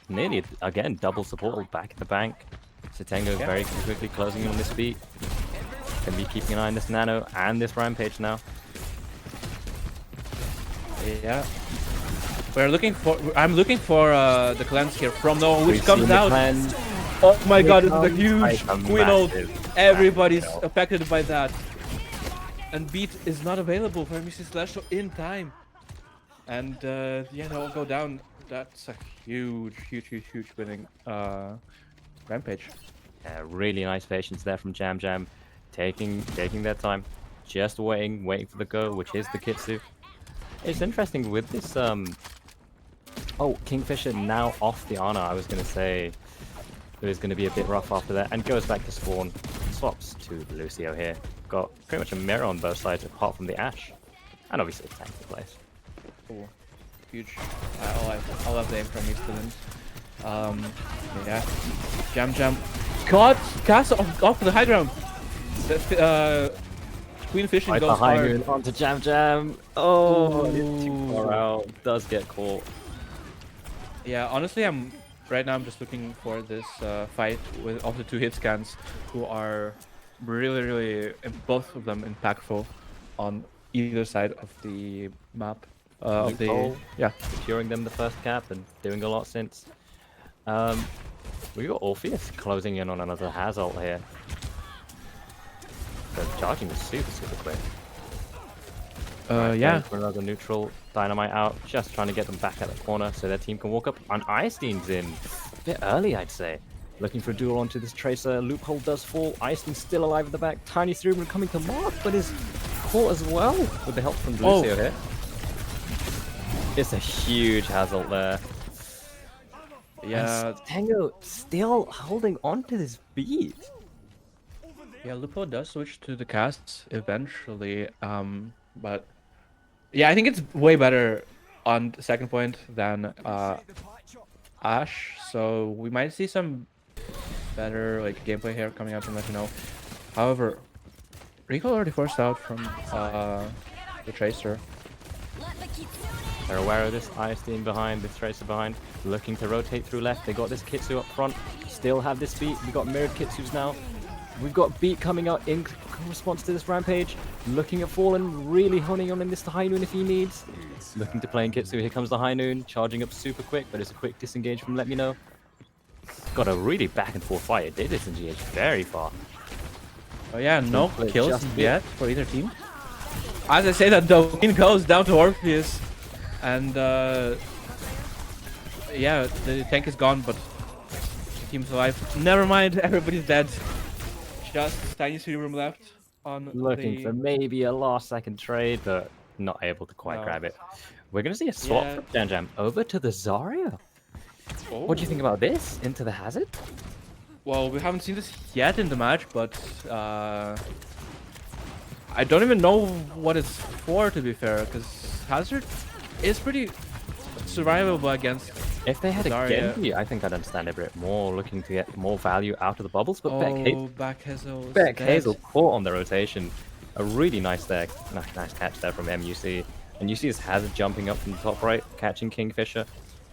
nearly, again, double support back at the bank. Satengo Yeah. very quickly closing in on this beat. Gonna be keeping an eye on this Nano and this Rampage now. Yeah. We're looking for. I'm looking for the cleanse here from no one, which We've comes seen the out. cleanse. Oh my Here god, this is a comes huge a Queen ult. massive, Everybody's massive kill. affected by that. And beat is not available for MUC Celestial in time. And yeah, they'll go down. That's a huge winning rampage. Yeah, really nice patience there from Jam Jam, taking their time, just waiting for the go, which is the Kitsu. It's interesting with this. Oh, Kingfisher now off the Ana. I was gonna say it was gonna be a bit rough after that, and goes back to spawn. Swaps to the Lucio here. Got pretty much a mirror on both sides, apart from the Ashe, and obviously the tank in place. Cool. Huge. I love the aim from these students. Yeah. Jam Jam. God! Cast off the high ground! The, Queen Fishing Right goes behind hard. you onto Jam Jam. Oh, it's too Ooh. far out. Does get caught. Yeah, honestly, right now I'm just looking for this fight with of the two hit scans, who are really both of them impactful on either side of the map. Of the Loophole, yeah. securing them the first cap and doing a lot since. We got Orpheus closing in on another Hazult here. So charging is super quick. Yeah. For another neutral Dynamite out, just trying to get them back at the corner so their team can walk up. And Eyestein's in a bit early, I'd say. Looking for a duel onto this Tracer. Loophole does fall. Eyestein's still alive at the back. Tiny Cerebral coming to mark, but is caught as well with the help from Lucio here. It's a huge Hazult there. Yeah. Tango still holding on to this beat. Yeah, Lupo does switch to the casts eventually, but yeah, I think it's way better on the second point than Ash, so we might see some better like gameplay here coming out from LetMeKnow. However, Rico already forced out from the Tracer. They're aware of this Eyestein behind, this Tracer behind, looking to rotate through left. They got this Kitsu up front, still have this beat. We got mirrored Kitsus now. We've got Beat coming out in response to this Rampage. Looking at Fallen, really honing on in this to High Noon if he needs. Looking to play in Kitsu. Here comes the High Noon, charging up super quick, but it's a quick disengage from LetMeKnow. Got a really back and forth fight. It did disengage very far. Oh yeah, no Play kills just yet for either team. As I say that, though, Queen goes down to Orpheus, and yeah, the tank is gone, but the team's alive. Never mind, everybody's dead. Just tiny room left on Looking the... for maybe a last second trade, but not able to quite grab it. We're going to see a swap from Jam Jam over to the Zarya. Oh. What do you think about this? Into the Hazard? Well, we haven't seen this yet in the match, but I don't even know what it's for, to be fair, because Hazard is pretty survivable against... If they had a Zarya. Genji, I think I'd understand a bit more, looking to get more value out of the bubbles, but Back Hazel. Hazel caught on the rotation. A really nice there, nice catch there from MUC. And you see this Hazard jumping up from the top right, catching Kingfisher.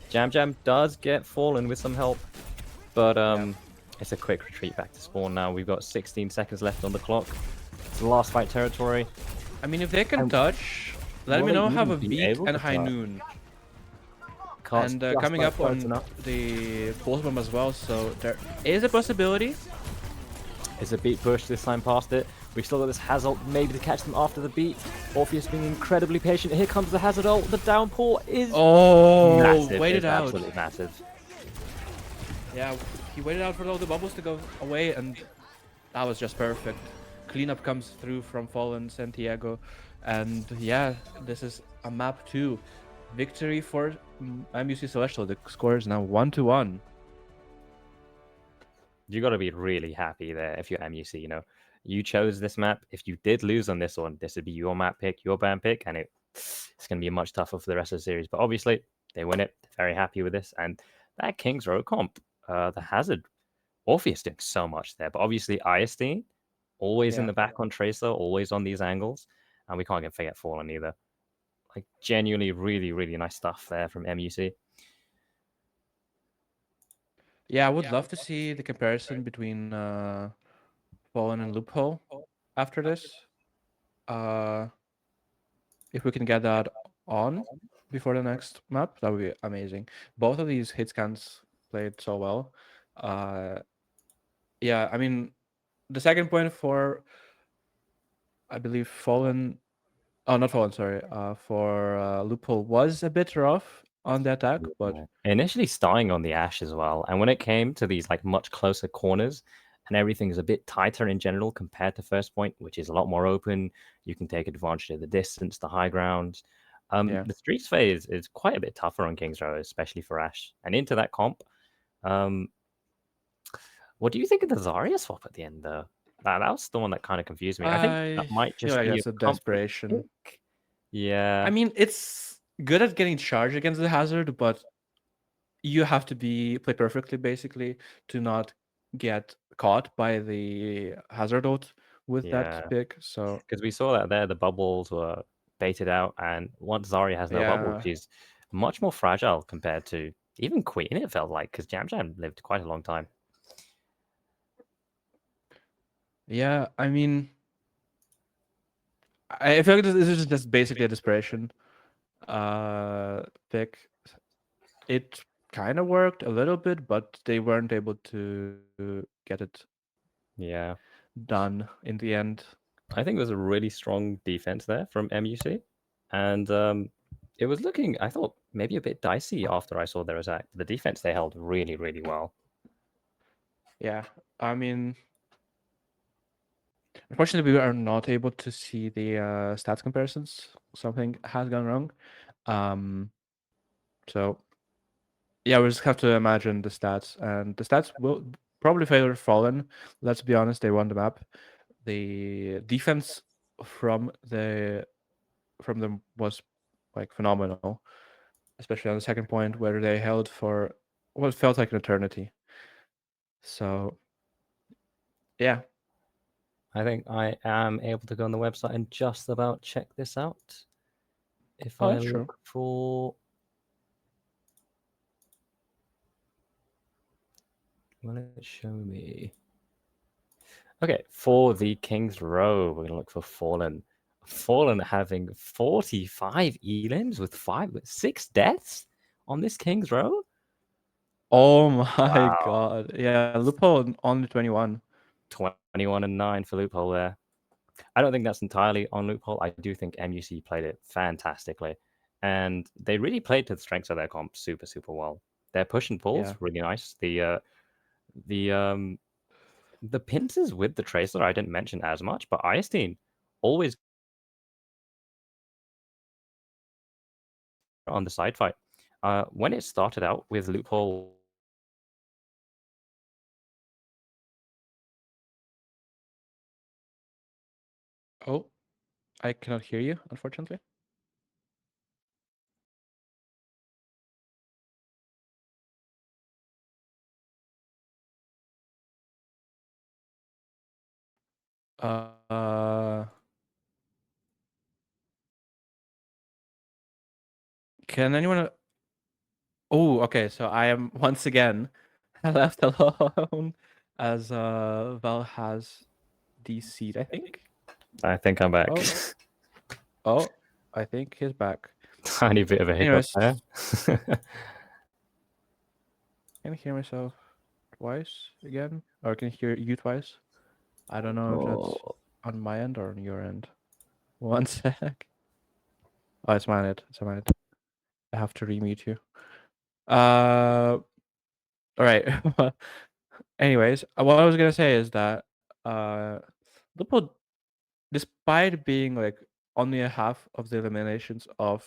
Jam Jam does get fallen with some help, but it's a quick retreat back to spawn now. We've got 16 seconds left on the clock. It's the last fight territory. I mean, if they can touch, LetMeKnow have a beat and High Noon. And coming up on the pulse bomb as well, so there is a possibility. It's a beat push this time past it. We've still got this Hazard maybe to catch them after the beat. Orpheus being incredibly patient. Here comes the Hazard ult. The downpour is massive. Waited out. Absolutely massive. Yeah, he waited out for all the bubbles to go away, and that was just perfect. Cleanup comes through from Fallen Santiago, and yeah, this is a map 2. Victory for MUC Celestial. The score is now 1-1. You got to be really happy there if you're MUC. You know, you chose this map. If you did lose on this one, this would be your map pick, your ban pick, and it's going to be much tougher for the rest of the series. But obviously, they win it. They're very happy with this. And that King's Row comp, the Hazard, Orpheus doing so much there. But obviously, Eyestein, always in the back on Tracer, always on these angles. And we can't forget Fallen either. Like, genuinely really nice stuff there from MUC. Yeah, I would love to see the comparison between Fallen and Loophole after this. Uh, if we can get that on before the next map, that would be amazing. Both of these hit scans played so well. Uh, yeah, I mean, the second point for, I believe, Fallen. Oh, not Fallen, sorry. For Loophole was a bit rough on the attack, but Yeah. Initially starting on the Ash as well, and when it came to these like much closer corners, and everything is a bit tighter in general compared to first point, which is a lot more open. You can take advantage of the distance, the high ground. yeah. The streets phase is quite a bit tougher on Kings Row, especially for Ash. And into that comp, um, what do you think of the Zarya swap at the end, though? That was the one that kind of confused me. I think that I might feel just like be a that's a comfort desperation. pick. Yeah, I mean, it's good at getting charged against the hazard, but you have to be play perfectly basically to not get caught by the hazard ult with that yeah. pick. So Because we saw that there, the bubbles were baited out, and once Zarya has no bubble, yeah, she's much more fragile compared to even Queen, it felt like, because Jam Jam lived quite a long time. yeah. I mean, I feel like this is just basically a desperation pick. It kind of worked a little bit, but they weren't able to get it Yeah. done in the end. I think there's a really strong defense there from MUC. And it was looking, I thought, maybe a bit dicey after I saw their attack. The defense they held really, really well. Yeah, I mean, unfortunately, we are not able to see the stats comparisons. Something has gone wrong. Um, so yeah, we just have to imagine the stats, and the stats will probably favor Fallen. Let's be honest, they won the map. The defense from the from them was like phenomenal, especially on the second point where they held for what felt like an eternity. So yeah. I think I am able to go on the website and just about check this out. If Oh, I that's true. look for, will it show me? Okay, for the King's Row, we're gonna look for Fallen. Fallen having 45 elims with 6 deaths on this King's Row. Oh my Wow, god. Yeah, Lupo only 21. 21 and 9 for Loophole there. I don't think that's entirely on Loophole. I do think MUC played it fantastically, and they really played to the strengths of their comp super, super well. Their push and Yeah. pulls really nice. The the pincers with the Tracer I didn't mention as much, but Iostine always on the side fight. When it started out with Loophole Oh, I cannot hear you, unfortunately. Uh, can anyone? Oh, okay. So I am once again left alone as Val has the seat, I think. I think I'm back. Oh, oh, I think he's back. Tiny bit of a hiccup Anyways, there. can I hear myself twice again? Or can I hear you twice? I don't know if that's Oh, on my end or on your end. One sec. Oh, it's mine. It's mine. I have to remute you. All right. Anyways, what I was gonna say is that Liverpool, despite being like only a half of the eliminations of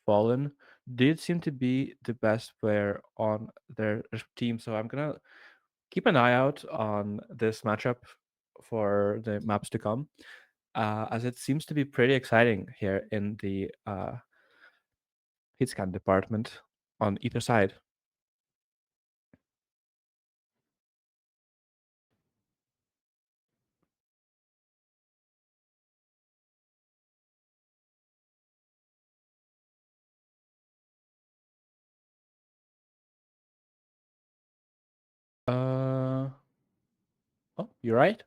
Fallen, did seem to be the best player on their team. So I'm gonna keep an eye out on this matchup for the maps to come, as it seems to be pretty exciting here in the hit scan department on either side. Uh oh, you're right.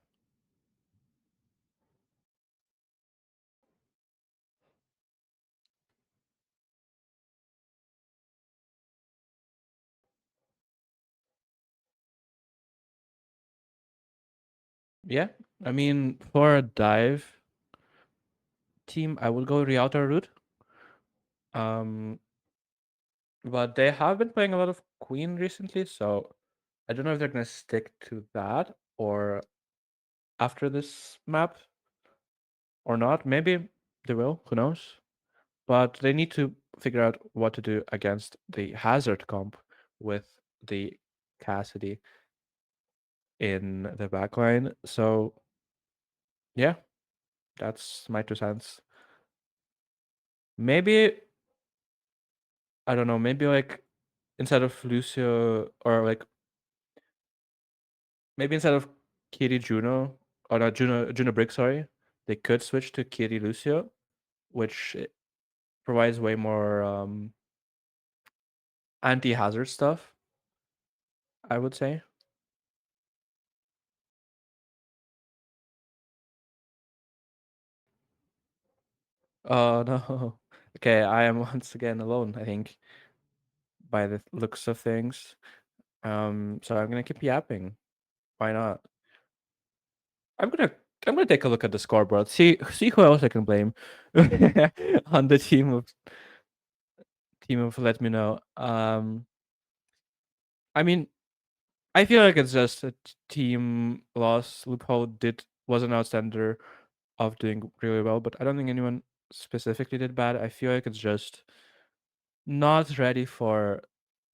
Yeah. I mean, for a dive team, I would go the outer route. Um, but they have been playing a lot of Queen recently, so I don't know if they're gonna stick to that or after this map or not. Maybe they will. Who knows? But they need to figure out what to do against the Hazard comp with the Cassidy in the backline. So yeah, that's my 2 cents. Maybe I don't know. Maybe like instead of Lucio or like maybe instead of Kiri Juno or not Juno Brick, sorry, they could switch to Kiri Lucio, which provides way more anti-hazard stuff, I would say. Oh no. Okay, I am once again alone, I think, by the looks of things. So I'm gonna keep yapping. Why not? I'm gonna I'm gonna take a look at the scoreboard. See who else I can blame on the team of Let Me Know. I mean, I feel like it's just a team loss. Loophole was an outstander of doing really well, but I don't think anyone specifically did bad. I feel like it's just not ready for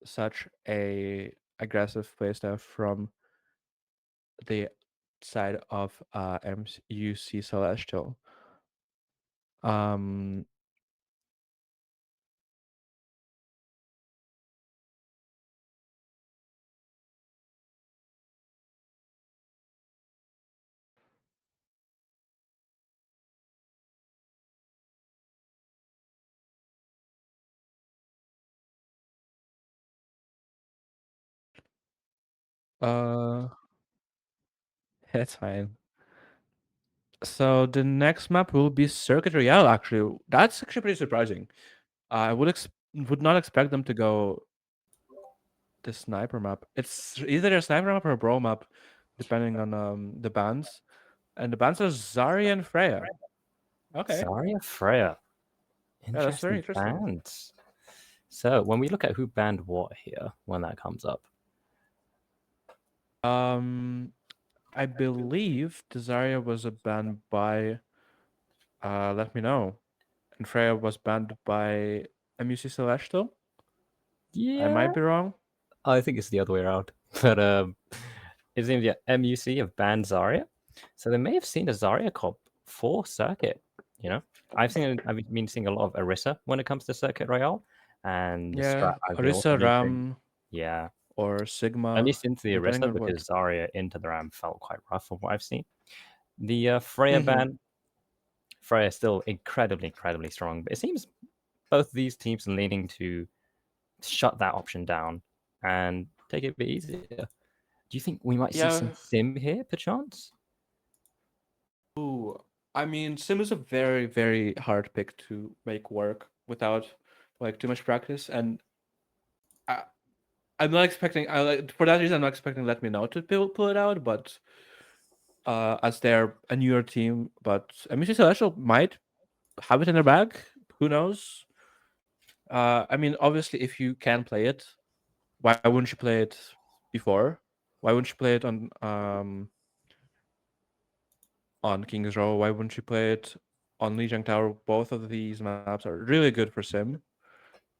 such a aggressive playstyle from the side of MUC Celestial. Um, uh, that's fine. So the next map will be Circuit Royale. Actually, that's actually pretty surprising. I would not expect them to go the sniper map. It's either a sniper map or a brawl map, depending on the bands. And the bands are Zarya and Freya. Okay, Zarya Freya. yeah, that's very Interesting interesting. bands. So when we look at who banned what here, when that comes up, Um, I believe the Zarya was a band by Let Me Know, and Freya was banned by MUC Celestial. I yeah, might be wrong. I think it's the other way around. But it seems yeah, MUC have banned Zarya, so they may have seen a Zarya comp for Circuit. You know, I've been seeing a lot of Orisa when it comes to Circuit Royale, and the Yeah, strat I've been also Orisa, been seeing. Ram, Yeah, or at Sigma, least into the depending Orisa on what. because Zarya into the Ram felt quite rough from what I've seen. The Freya Mhm. ban, Freya is still incredibly, incredibly strong, but it seems both these teams are leaning to shut that option down and take it a bit easier. Do you think we might see some Yeah. sim here, perchance? Ooh, I mean, Sim is a very, very hard pick to make work without like too much practice, and I, I'm not expecting. I like for that reason, I'm not expecting Let Me Know to pull it out, but as they're a newer team, but MUC Celestial might have it in their bag. Who knows? I mean, obviously, if you can play it, why wouldn't you play it before? Why wouldn't you play it on King's Row? Why wouldn't you play it on Lijiang Tower? Both of these maps are really good for Sim.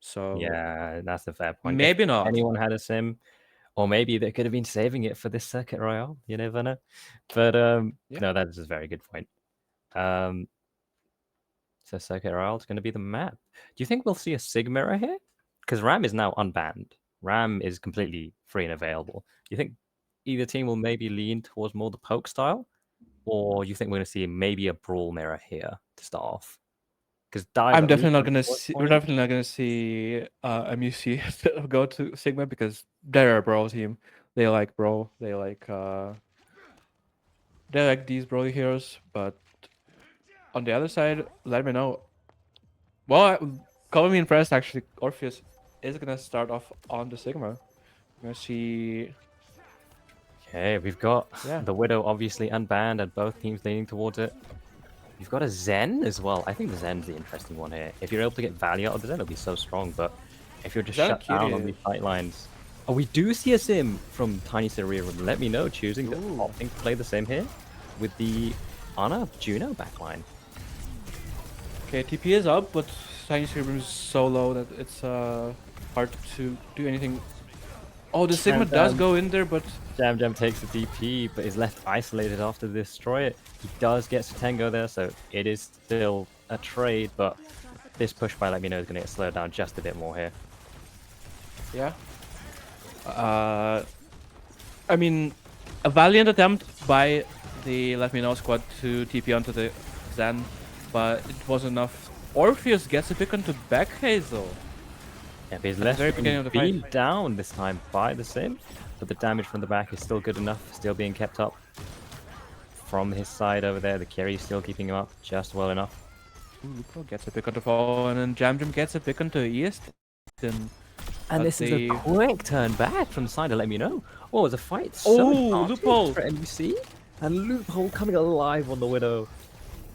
So Yeah, that's a fair point. If maybe not. anyone had a sim, or maybe they could have been saving it for this circuit royale. You never know. But Yeah. no, that is a very good point. Um, so circuit royale is going to be the map. Do you think we'll see a Sig mirror here? Because Ram is now unbanned. Ram is completely free and available. Do you think either team will maybe lean towards more the poke style, or do you think we're going to see maybe a brawl mirror here to start off? Because dive I'm at definitely least not on the gonna forward see. We're point. definitely not gonna see MUC go to Sigma because they're a brawl team. They like Brawl. They like these Brawl heroes. But on the other side, let me know. Well, color me impressed. Actually, Orpheus is gonna start off on the Sigma. I'm gonna see. Okay, we've got Yeah, the Widow obviously unbanned and both teams leaning towards it. You've got a Zen as well. I think the Zen's the interesting one here. If you're able to get value out of the Zen, it'll be so strong. But if you're just that a shut down on cutie? these sight lines... Oh, we do see a Sim from Tiny Cerebrum. Let me know, choosing to Ooh. opting to play the Sim here with the Ana Juno backline. Okay, TP is up, but Tiny Cerebrum is so low that it's hard to do anything. Oh, the Sigma does go in there, but Jam Jam takes the DP, but is left isolated after the destroy it. He does get Satengo there, so it is still a trade, but this push by Let Me Know is going to get slowed down just a bit more here. yeah. I mean, a valiant attempt by the Let Me Know squad to TP onto the Zen, but it was enough. Orpheus gets a pick onto back Hazel. Yeah, but he's the left very beginning of the fight. beamed down this time by the Sim, but the damage from the back is still good enough, still being kept up. From his side over there, the carry is still keeping him up just well enough. Ooh, Lupo gets a pick onto Fall, and then Jam Jam gets a pick onto Easton. And this is a quick turn back from the side to Let Me Know. Oh, it's a fight. Oh, Loophole! For MUC. And Loophole coming alive on the Widow.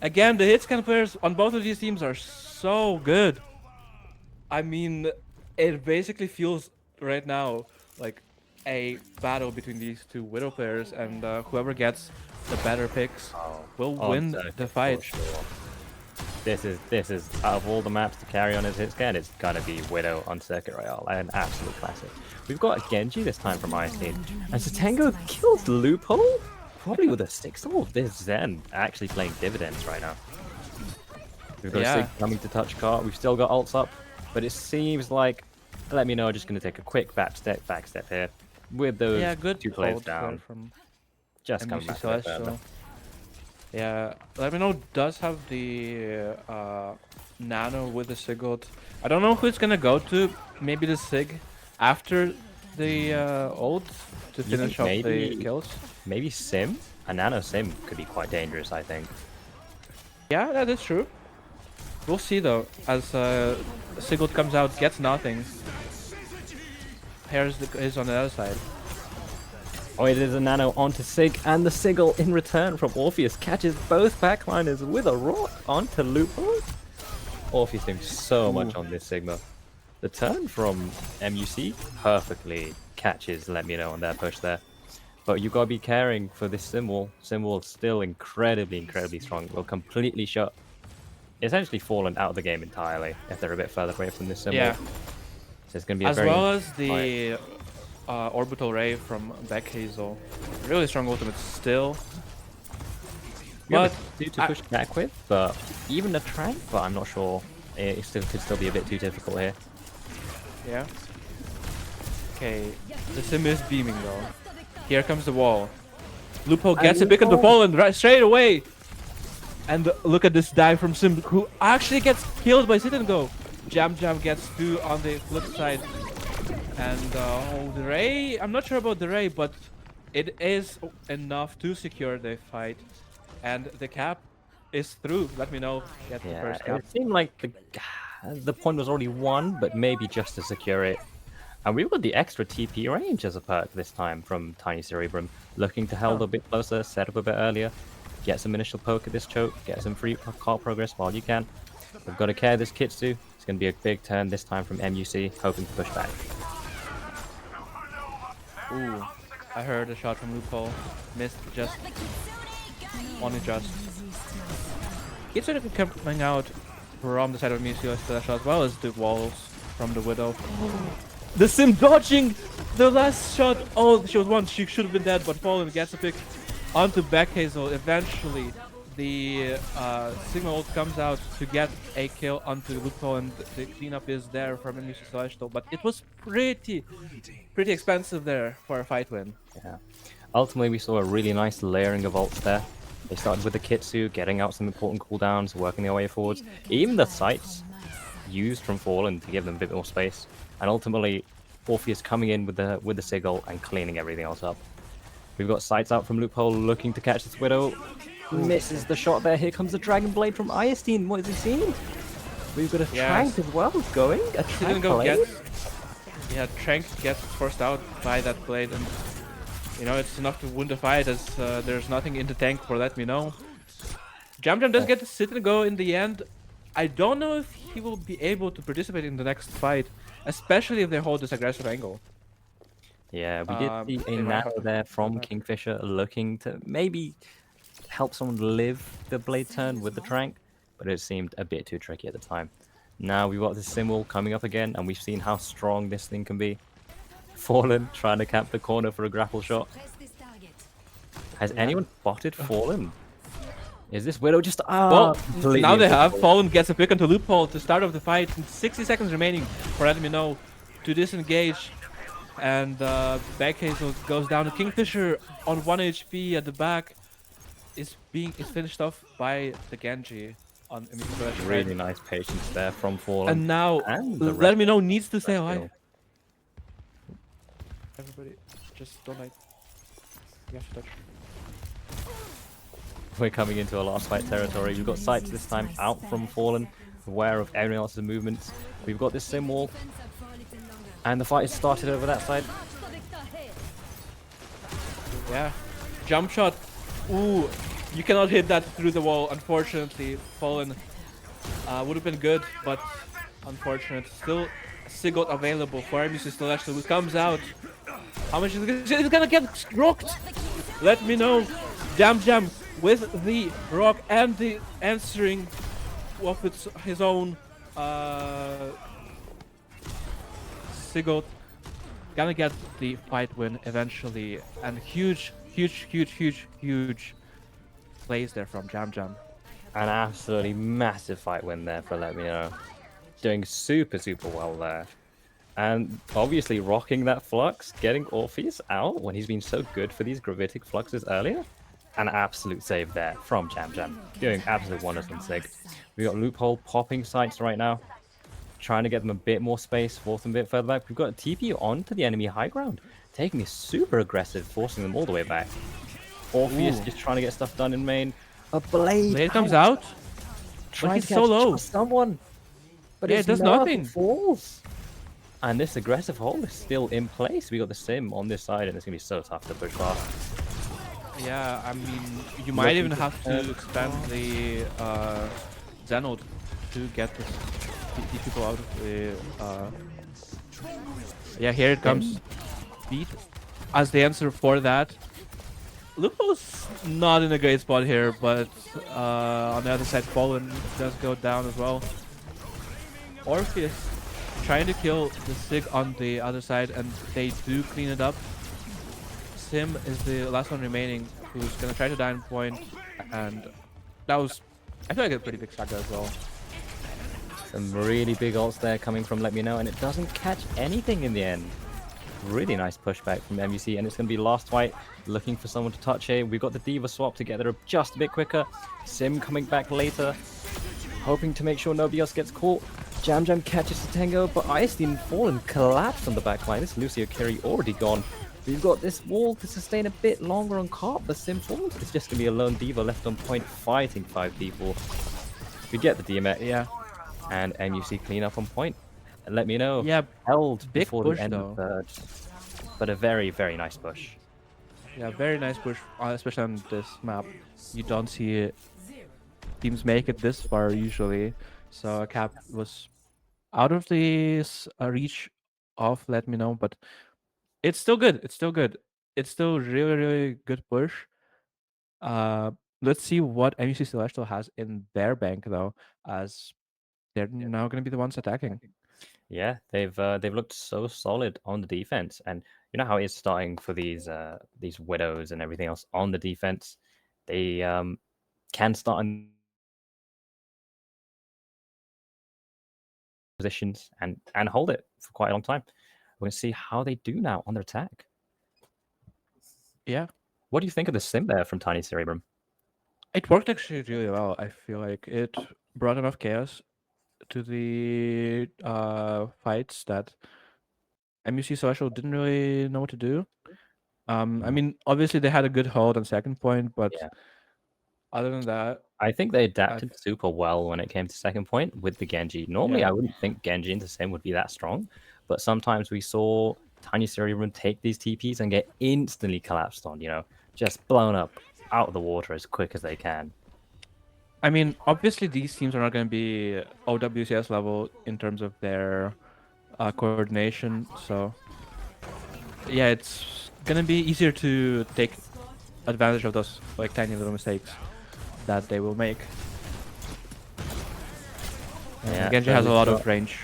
Again, the hitscan players on both of these teams are so good. I mean, it basically feels right now like a battle between these two Widow players, and whoever gets the better picks will win the fight. Sure. This is out of all the maps to carry on his hit scan, it's gonna be Widow on Circuit Royale, an absolute classic. We've got a Genji this time from Ice Team, and Satengo kills Loophole, probably with a 6. Oh, this Zen actually playing dividends right now. We've got a Sig coming to touch cart. We've still got ults up, but it seems like Let Me Know just gonna take a quick back step here with those two players down. From just coming back to it. Yeah, Let Me Know does have the Nano with the Sigurd. I don't know who it's gonna go to. Maybe the Sig after the ult to finish off the kills. Maybe Sim? A Nano Sim could be quite dangerous, I think. Yeah, that is true. We'll see though, as Sigurd comes out, gets nothing. Here's is on the other side. Oh, it is a Nano onto Sig, and the Sigil in return from Orpheus catches both backliners with a rock onto Loophole. Orpheus doing so much on this Sigma. The turn from MUC perfectly catches Let Me Know on that push there. But you gotta be caring for this Simwall. Simwall still incredibly strong. Will completely shut, essentially fallen out of the game entirely if they're a bit further away from this Simwall. Yeah. So it's gonna be as well as the Orbital Ray from Back Hazel. Really strong ultimate still. But to push back with, but even a track, but I'm not sure. It could still be a bit too difficult here. Yeah. Okay, the Sim is beaming though. Here comes the wall. Loophole gets a pick on the ball and right straight away. And look at this dive from Sim, who actually gets killed by Sit and Go. Jam Jam gets 2 on the flip side. And oh, the Ray, I'm not sure about the Ray, but it is enough to secure the fight. And the cap is through. Let Me Know get the first cap. It seemed like the point was already won, but maybe just to secure it. And we've got the extra TP range as a perk this time from Tiny Cerebrum. Looking to hold a bit closer, set up a bit earlier, get some initial poke at this choke, get some free cart progress while you can. We've got to care this Kitsu. It's going to be a big turn this time from MUC, hoping to push back. Ooh, I heard a shot from Loophole. Missed just. Only just. Kitsu coming out from the side of MUC as well as the walls from the Widow. The Sim dodging the last shot. Oh, she was one. She should have been dead, but Fallen gets a pick onto Back Hazel. Eventually, the Sigma ult comes out to get a kill onto Loophole, and the cleanup is there from MUC Celestial. But it was pretty expensive there for a fight win. Yeah. Ultimately, we saw a really nice layering of ults there. They started with the Kitsu, getting out some important cooldowns, working their way forwards. Even the sights used from Fallen to give them a bit more space. And ultimately, Orpheus coming in with the Sigil and cleaning everything else up. We've got sights out from Loophole looking to catch this Widow. Misses the shot there. Here comes the Dragon Blade from Iostine. What has he seen? We've got a Trank Yes. as well going. A He Trank didn't go blade? get. Yeah, Trank gets forced out by that blade, and it's enough to win the fight as there's nothing in the tank for Let Me Know. Jam Jam does get to sit and go in the end. I don't know if he will be able to participate in the next fight, especially if they hold this aggressive angle. Yeah, we did see a They might have nano to there fall from back. Kingfisher looking to maybe help someone live the blade turn with the Trank, but it seemed a bit too tricky at the time. Now we've got the Simul coming up again, and we've seen how strong this thing can be. Fallen trying to camp the corner for a grapple shot. Has Yeah. anyone spotted Fallen? Is this Widow just Well, completely now they have. invisible? Fallen gets a pick onto Loophole to start off the fight. And 60 seconds remaining for Let Me Know to disengage. And back Hazel goes down. Kingfisher on 1 HP at the back is finished off by the Genji on Imita's side. Really nice patience there from Fallen. And now And the Let rest Me Know needs to stay of alive. the Everybody, just don't like. You have to touch. We're coming into a last fight territory. We've got sights this time out from Fallen, aware of everyone else's movements. We've got this sim wall, and the fight has started over that side. Yeah. Jump shot. Ooh, you cannot hit that through the wall, unfortunately. Fallen would have been good, but unfortunate. Still Sigurd available for MUC Celestial, who comes out. How much is he's gonna get rocked? Let Me Know. Jam Jam with the rock and the answering of his own Sigurd. Gonna get the fight win eventually. And huge plays there from Jam Jam. An absolutely massive fight win there for Let Me Know. Doing super well there. And obviously rocking that flux, getting Orpheus out when he's been so good for these gravitic fluxes earlier. An absolute save there from Jam Jam. Doing absolute wonders on Sig. We got Loophole popping sights right now. Trying to get them a bit more space, force them a bit further back. We've got a TP onto the enemy high ground. Taking this super aggressive, forcing them all the way back. Orpheus Ooh. just trying to get stuff done in main. A blade, Blade comes out. trying he's to so catch low. just someone. But Yeah, it's it does nothing. nothing. Falls. And this aggressive hold is still in place. We got the sim on this side, and it's gonna be so tough to push past. Yeah, I mean, you might even Looking to have to expand the Xenode to get these people out of the. Yeah, here it comes. Beat as the answer for that. Lupo's not in a great spot here, but on the other side, Fallen does go down as well. Orpheus trying to kill the Sig on the other side, and they do clean it up. Sim is the last one remaining, who's gonna try to die in point, and that was, I feel like, a pretty big saga as well. Some really big ults there coming from Let Me Know, and it doesn't catch anything in the end. Really nice pushback from MUC, and it's going to be last fight, looking for someone to touch here. We've got the Diva swap together just a bit quicker. Sim coming back later, hoping to make sure nobody else gets caught. Jam Jam catches the Tango, but Iostine Fallen collapsed on the backline. This Lucio carry already gone. We've got this wall to sustain a bit longer on Carp, but Sim Fallen is just going to be a lone Diva left on point, fighting 5 people. We get the DMX, Yeah, and MUC clean up on point. And Let Me Know, yeah, held big before push the end though. of third. But a very nice push. Yeah, very nice push, especially on this map. You don't see teams make it this far usually, so Cap was out of the reach of Let Me Know, but it's still good. It's still good. It's still really good push. Uh, let's see what MUC Celestial has in their bank though, as they're now going to be the ones attacking. Yeah, they've looked so solid on the defense, and you know how it's starting for these widows and everything else on the defense. They can start in positions and hold it for quite a long time. We're gonna see how they do now on their attack. Yeah, What do you think of the sim there from Tiny Cerebrum? it worked actually really well. I feel like it brought enough chaos to the fights that MUC Celestial didn't really know what to do. I mean, obviously they had a good hold on second point, but Yeah. other than that, I think they I adapted super well when it came to second point with the Genji. Normally, yeah. I wouldn't think Genji into Sim would be that strong, but sometimes we saw Tiny Cerebrum take these TPs and get instantly collapsed on, just blown up out of the water as quick as they can. I mean, obviously these teams are not going to be OWCS level in terms of their coordination. So yeah, it's gonna be easier to take advantage of those like tiny little mistakes that they will make. Yeah, Genji so has a lot of range.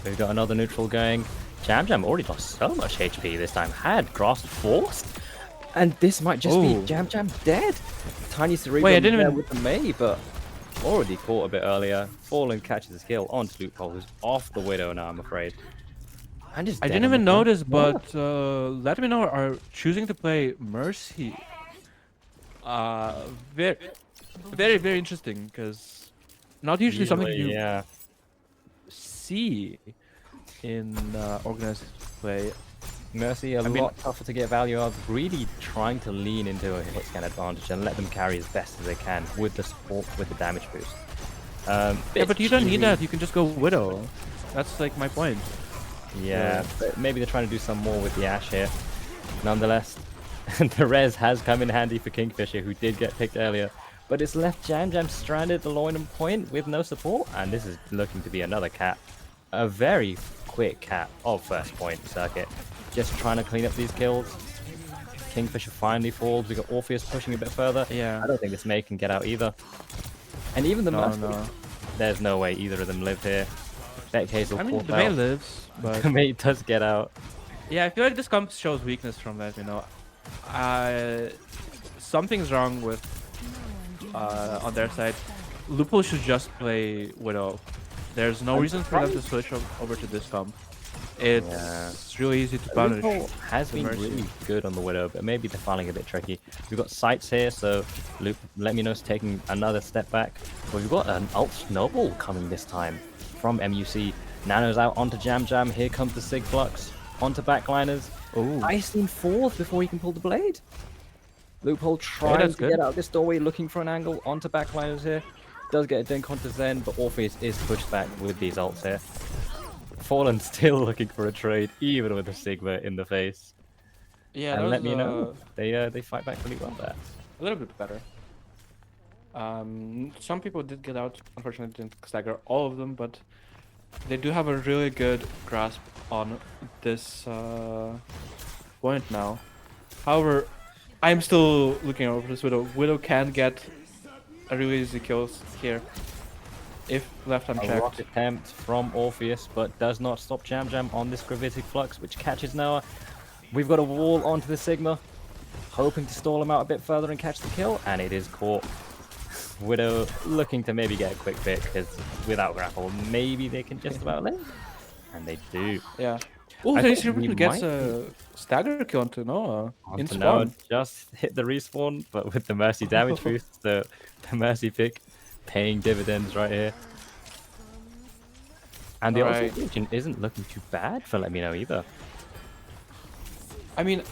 we've got another neutral going. Jam Jam already lost so much HP this time. Had Grasp forced, and this might just be Oh. Jam Jam dead. Tiny Cerebrum Wait, I didn't there even. with the Mei, but already caught a bit earlier. Fallen catches his kill onto Loophole, who's off the Widow now, I'm afraid. And is I dead didn't on the even front. notice, Yeah. but LetMeKnow are choosing to play Mercy. Uh, very, very interesting because not usually something Usually, you yeah. see in organized play. Mercy a I mean, lot tougher to get value of, really trying to lean into a hit scan advantage and let them carry as best as they can with the support, with the damage boost. yeah, Bit but you don't need cheesy. that. You can just go Widow. That's like my point. Yeah, Really. but maybe they're trying to do some more with the Ash here. Nonetheless, the res has come in handy for Kingfisher, who did get picked earlier. But it's left Jam Jam stranded at the Loinham point with no support, and this is looking to be another cap. A very quick cap of first point circuit. Just trying to clean up these kills. Kingfisher finally falls. We got Orpheus pushing a bit further. Yeah. I don't think this Mei can get out either. And even the No, Mercy, no. there's no way either of them live here. Beck Hazel I mean, caught the Mei out. lives, but The Mei does get out. yeah, I feel like this comp shows weakness from that. Something's wrong with on their side. Loophole should just play Widow. There's no reason for them to switch over to this comp. It's really easy to punish. Loophole has the been Mercy. really good on the Widow, but maybe they're finding it a bit tricky. We've got sights here, so LetMeKnow's taking another step back. But we've got an ult snowball coming this time from MUC. Nano's out onto Jam Jam. Here comes the Sig Flux onto backliners. Ooh. Icing falls before he can pull the blade. Loophole trying that's to good. get out this doorway, looking for an angle onto backliners here. Does get a dink onto Zen, but Orpheus is pushed back with these ults here. Fallen still looking for a trade, even with a Sigma in the face. Yeah, And that let was me know. They fight back really well there. a little bit better. Some people did get out. Unfortunately, didn't stagger all of them, but they do have a really good grasp on this point now. However, I'm still looking over this Widow. Widow can get a really easy kill here if left A unchecked. rock attempt from Orpheus, but does not stop Jam Jam on this Gravitic Flux, which catches Noah. We've got a wall onto the Sigma, hoping to stall him out a bit further and catch the kill, and it is caught. Widow looking to maybe get a quick pick, because without grapple, maybe they can just about live. And they do. Yeah. Oh, I Tennessee think we Ribbon gets might a stagger kill onto Noah in Onto Noah, spawn. just hit the respawn, but with the Mercy damage boost, the Mercy pick paying dividends right here. And the Alright. ultimate region isn't looking too bad for LetMeKnow either. I mean,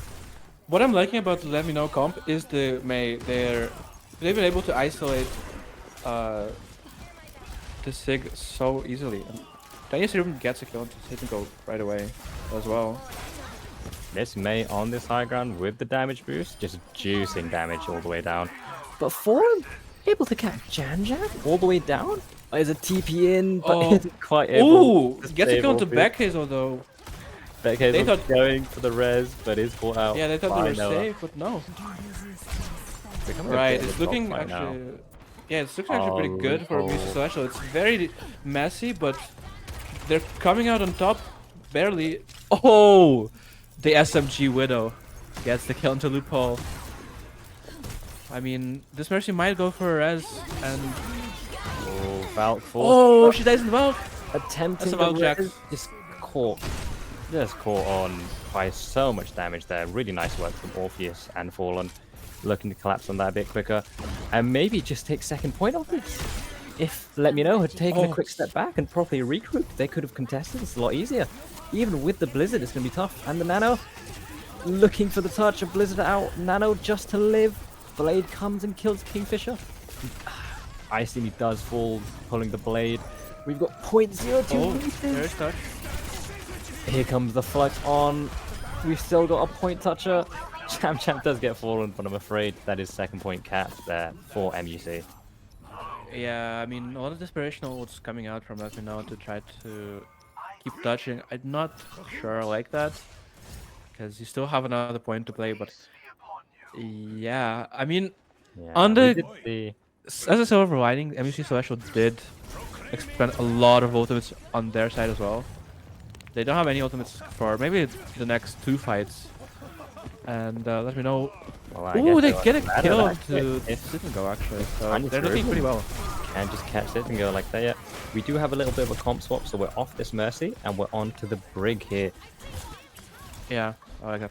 what I'm liking about the LetMeKnow comp is the Mei. They've been able to isolate the Sig so easily. And Tennessee Ribbon gets a kill and hit and go right away as well. This Mei on this high ground with the damage boost, just juicing damage all the way down. But Fallen able to catch Jam Jam all the way down? There's a TP in, but Oh. isn't quite able. Ooh, to gets a save kill onto Orpheus. Back Hazel though. Beck Hazel's thought- going for the res, but is caught out. Yeah, they thought by they were Noah. safe, but no. Becoming a Right, bit of it's a looking dogfight now. actually. Yeah, it's looking actually pretty good for Loophole. Music Celestial. It's very messy, but they're coming out on top barely. Oh, the SMG Widow gets the kill into Loophole. I mean, this Mercy might go for a res, and Oh, Valk force. oh, she dies in the Valk. Attempting That's a Valk the Jack. res, just caught on by so much damage there. Really nice work from Orpheus and Fallen. Looking to collapse on that a bit quicker. And maybe just take second point off this. If Let Me Know had taken a Oh, quick step back and properly regrouped, they could have contested this a lot easier. Even with the Blizzard, it's going to be tough. And the Nano, looking for the touch of Blizzard out. Nano just to live. Blade comes and kills Kingfisher. Icing does fall, pulling the Blade. We've got 0.02 oh, there's meters. touch. Here comes the Flux on. We've still got a point toucher. Champ does get fallen, but I'm afraid that is second point capped there for MUC. Yeah, I mean, a lot of desperation ults coming out from LetMeKnow to try to keep touching. I'm not sure I like that, because you still have another point to play, but yeah, I mean, Yeah, on we the did see. as a silver lining, MUC Celestial did expend a lot of ultimates on their side as well. They don't have any ultimates for maybe the next two fights, and let me know. Well, I Ooh, guess they it get a wasn't bad kill at that. to If sit and go actually, so Tiny they're looking pretty well. can just catch it and go like that. Yeah, we do have a little bit of a comp swap, so we're off this Mercy and we're on to the Brig here. Yeah, I like that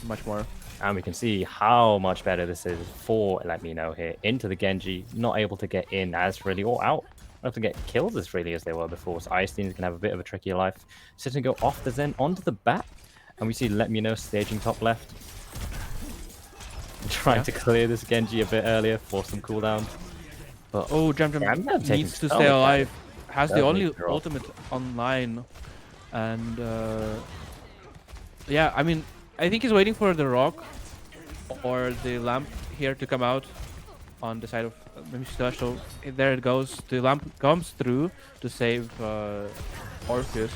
much more. And we can see how much better this is for Let Me Know here. Into the Genji, not able to get in as freely or out. Not able to get killed as freely as they were before. So Ice-Teams can have a bit of a trickier life. Sit and go off the Zen onto the bat. And we see Let Me Know staging top left. Trying to clear this Genji a bit earlier for some cooldowns. But Oh, Jam Jam Jam taking needs to so stay much alive. damage. Has the Does only need to drop. ultimate online, and yeah, I mean, I think he's waiting for the rock or the lamp here to come out on the side of maybe Slash. So there it goes. The lamp comes through to save Orpheus.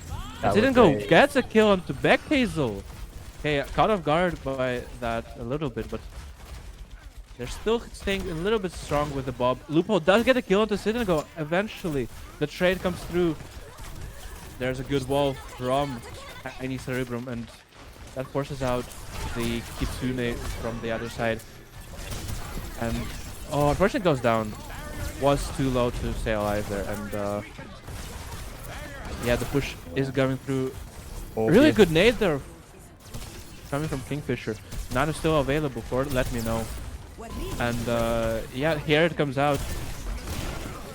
And That didn't was go a gets a kill onto Back Hazel. Okay, caught off guard by that a little bit, but they're still staying a little bit strong with the Bob. Lupo does get a kill onto Go. Eventually, the trade comes through. There's a good wall from Tiny Cerebrum, and that forces out the Kitsune from the other side. And oh, unfortunately, goes down. Was too low to stay alive there, and yeah, the push is going through. Really good nade there, coming from Kingfisher. Nano's still available for it. Let me know. And yeah, here it comes out.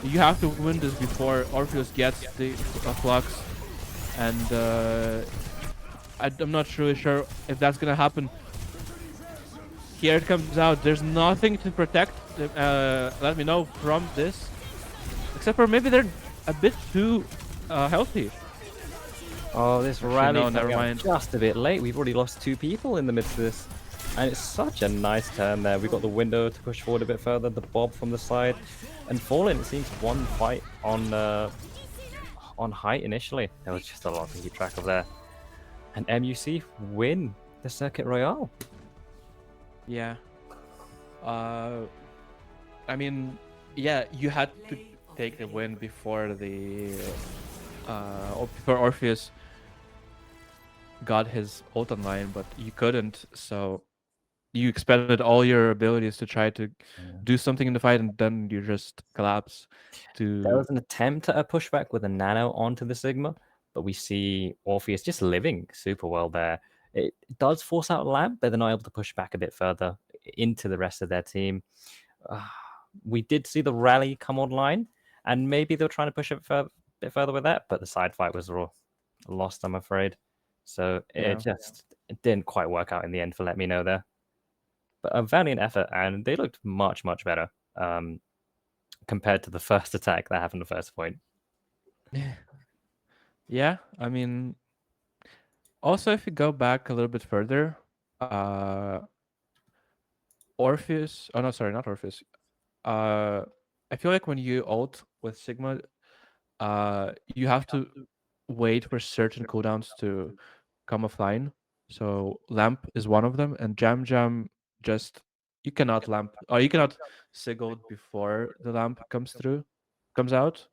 You have to win this before Orpheus gets the flux, and I'm not really sure if that's gonna happen. Here it comes out. There's nothing to protect. Let me know from this, except for maybe they're a bit too healthy. Oh, this Actually, rally no, never coming up mind. just a bit late. We've already lost 2 people in the midst of this. And it's such a nice turn there. We've got the window to push forward a bit further, the Bob from the side. And Fallen, it seems one fight on height initially. There was just a lot to keep track of there. And MUC win the Circuit Royale. Yeah. I mean, yeah, you had to take the win before the or before Orpheus got his ult online, but you couldn't. So you expended all your abilities to try to do something in the fight, and then you just collapse. There To was an attempt at a pushback with a Nano onto the Sigma, but we see Orpheus just living super well there. It does force out Lamp, but they're not able to push back a bit further into the rest of their team. We did see the rally come online, and maybe they were trying to push it a bit further with that, but the side fight was lost, I'm afraid. So yeah, it didn't quite work out in the end for Let Me Know there. But a valiant effort, and they looked much, much better compared to the first attack that happened the first point. yeah. I mean, also if you go back a little bit further, Orpheus. Oh no, sorry, not Orpheus. I feel like when you ult with Sigma, you have to wait for certain cooldowns to come offline. So lamp is one of them, and jam just you cannot lamp or you cannot sigil before the lamp comes out.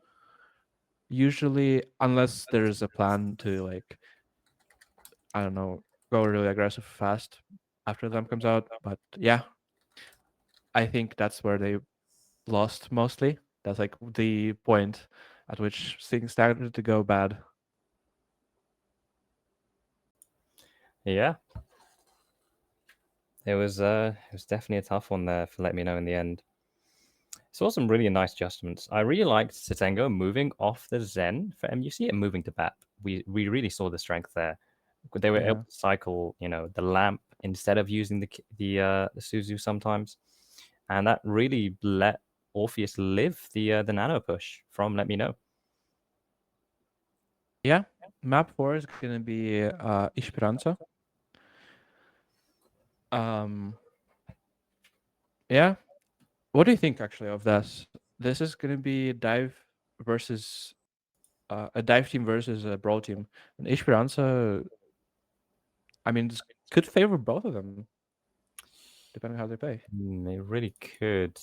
Usually, unless there's a plan to like I don't know go really aggressive fast after the lamp comes out. But yeah, I think that's where they lost mostly. That's like the point at which things started to go bad. Yeah, it was definitely a tough one there for Let Me Know in the end. Saw some really nice adjustments. I really liked Sitengo moving off the Zen for MUC and moving to BAP. We really saw the strength there. They were able Yeah. to cycle, the lamp instead of using the Suzu sometimes, and that really let Orpheus live the nano push from Let Me Know. Yeah. Map 4 is gonna be Esperanza. Um, yeah. What do you think actually of this? This is gonna be dive versus a dive team versus a brawl team. And Esperanza, I mean, this could favor both of them depending on how they play. They really could.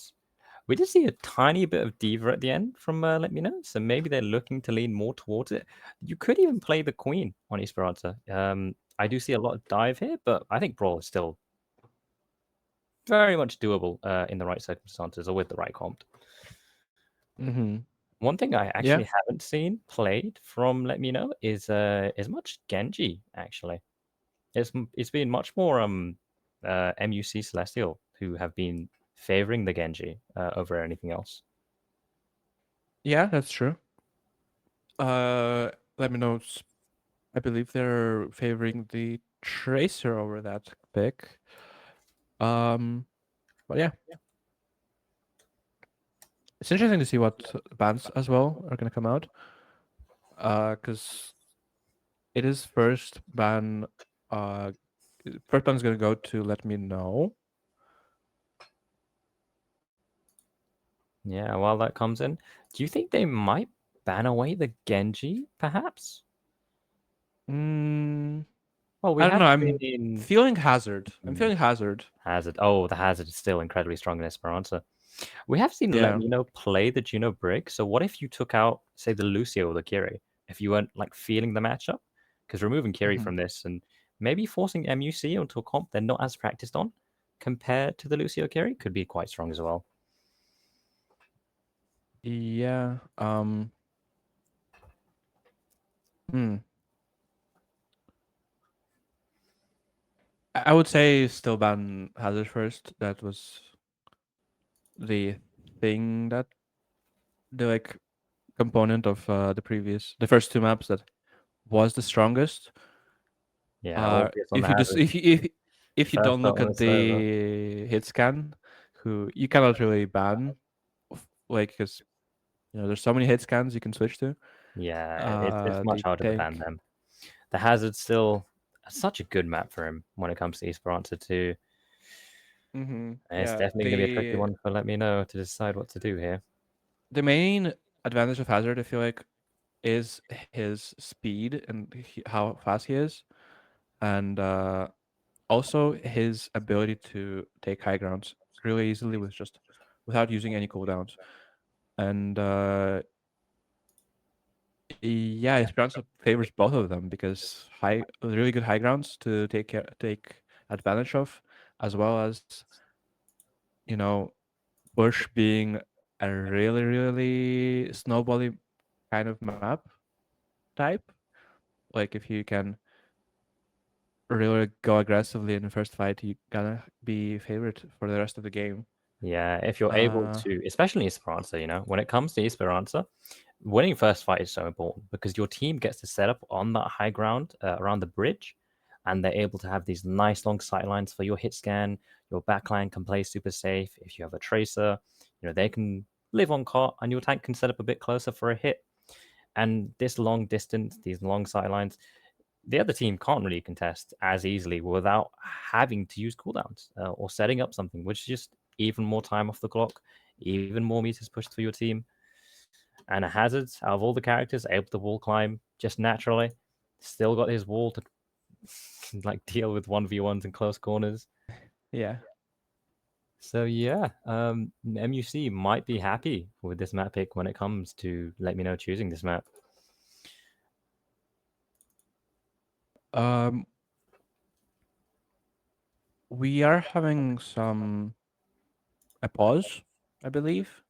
We did see a tiny bit of diva at the end from Let Me Know, so maybe they're looking to lean more towards it. You could even play the Queen on Esperanza. I do see a lot of dive here, but I think Brawl is still very much doable in the right circumstances or with the right comp. Mm-hmm. One thing I Yeah. actually haven't seen played from Let Me Know is much Genji actually. It's been much more MUC Celestial who have been favoring the Genji over anything else. Yeah, that's true. Let me know. I believe they're favoring the Tracer over that pick. Um, but yeah, it's interesting to see what bands as well are gonna come out. Because it is first ban. Uh, first ban is gonna go to Let Me Know. Yeah, while that comes in, do you think they might ban away the Genji, perhaps? Mm, Well, we I don't have know. I'm seen feeling Hazard. I'm mm, feeling Hazard. Hazard. Oh, the Hazard is still incredibly strong in Esperanza. We have seen Let Yeah. Me Know play the Juno Brig. So what if you took out, say, the Lucio or the Kiri, if you weren't like feeling the matchup? Because removing Kiri Hmm. from this and maybe forcing MUC onto a comp they're not as practiced on compared to the Lucio Kiri could be quite strong as well. Yeah. Hmm. I would say still ban Hazard first. That was the thing that the like component of the first two maps that was the strongest. Yeah, Orpheus on the If you just Hazard. if you First don't up look on the at server. the hit scan, who you cannot really ban, like because there's so many hit scans you can switch to. Yeah, it's much The harder to ban tank. them. The Hazard's still such a good map for him when it comes to Esperanza too. It's Yeah, definitely gonna be a tricky one for Let Me Know to decide what to do here. the main advantage of Hazard, I feel like, is his speed and how fast he is, and also his ability to take high grounds really easily without using any cooldowns. And yeah, Esperanza favors both of them because really good high grounds to take advantage of, as well as you know Bush being a really snowbally kind of map type. Like if you can really go aggressively in the first fight, you gotta be favorite for the rest of the game. Yeah, if you're able Uh, to, especially Esperanza, when it comes to Esperanza, winning first fight is so important because your team gets to set up on that high ground around the bridge, and they're able to have these nice long sight lines for your hit scan. Your backline can play super safe. If you have a tracer, they can live on cart, and your tank can set up a bit closer for a hit. And this long distance, these long sight lines, the other team can't really contest as easily without having to use cooldowns or setting up something, which is just even more time off the clock, even more meters pushed for your team. And a Hazard, out of all the characters, able to wall climb just naturally, still got his wall to like deal with 1v1s in close corners. yeah. So yeah, MUC might be happy with this map pick when it comes to Let Me Know choosing this map. Um, we are having a pause, I believe.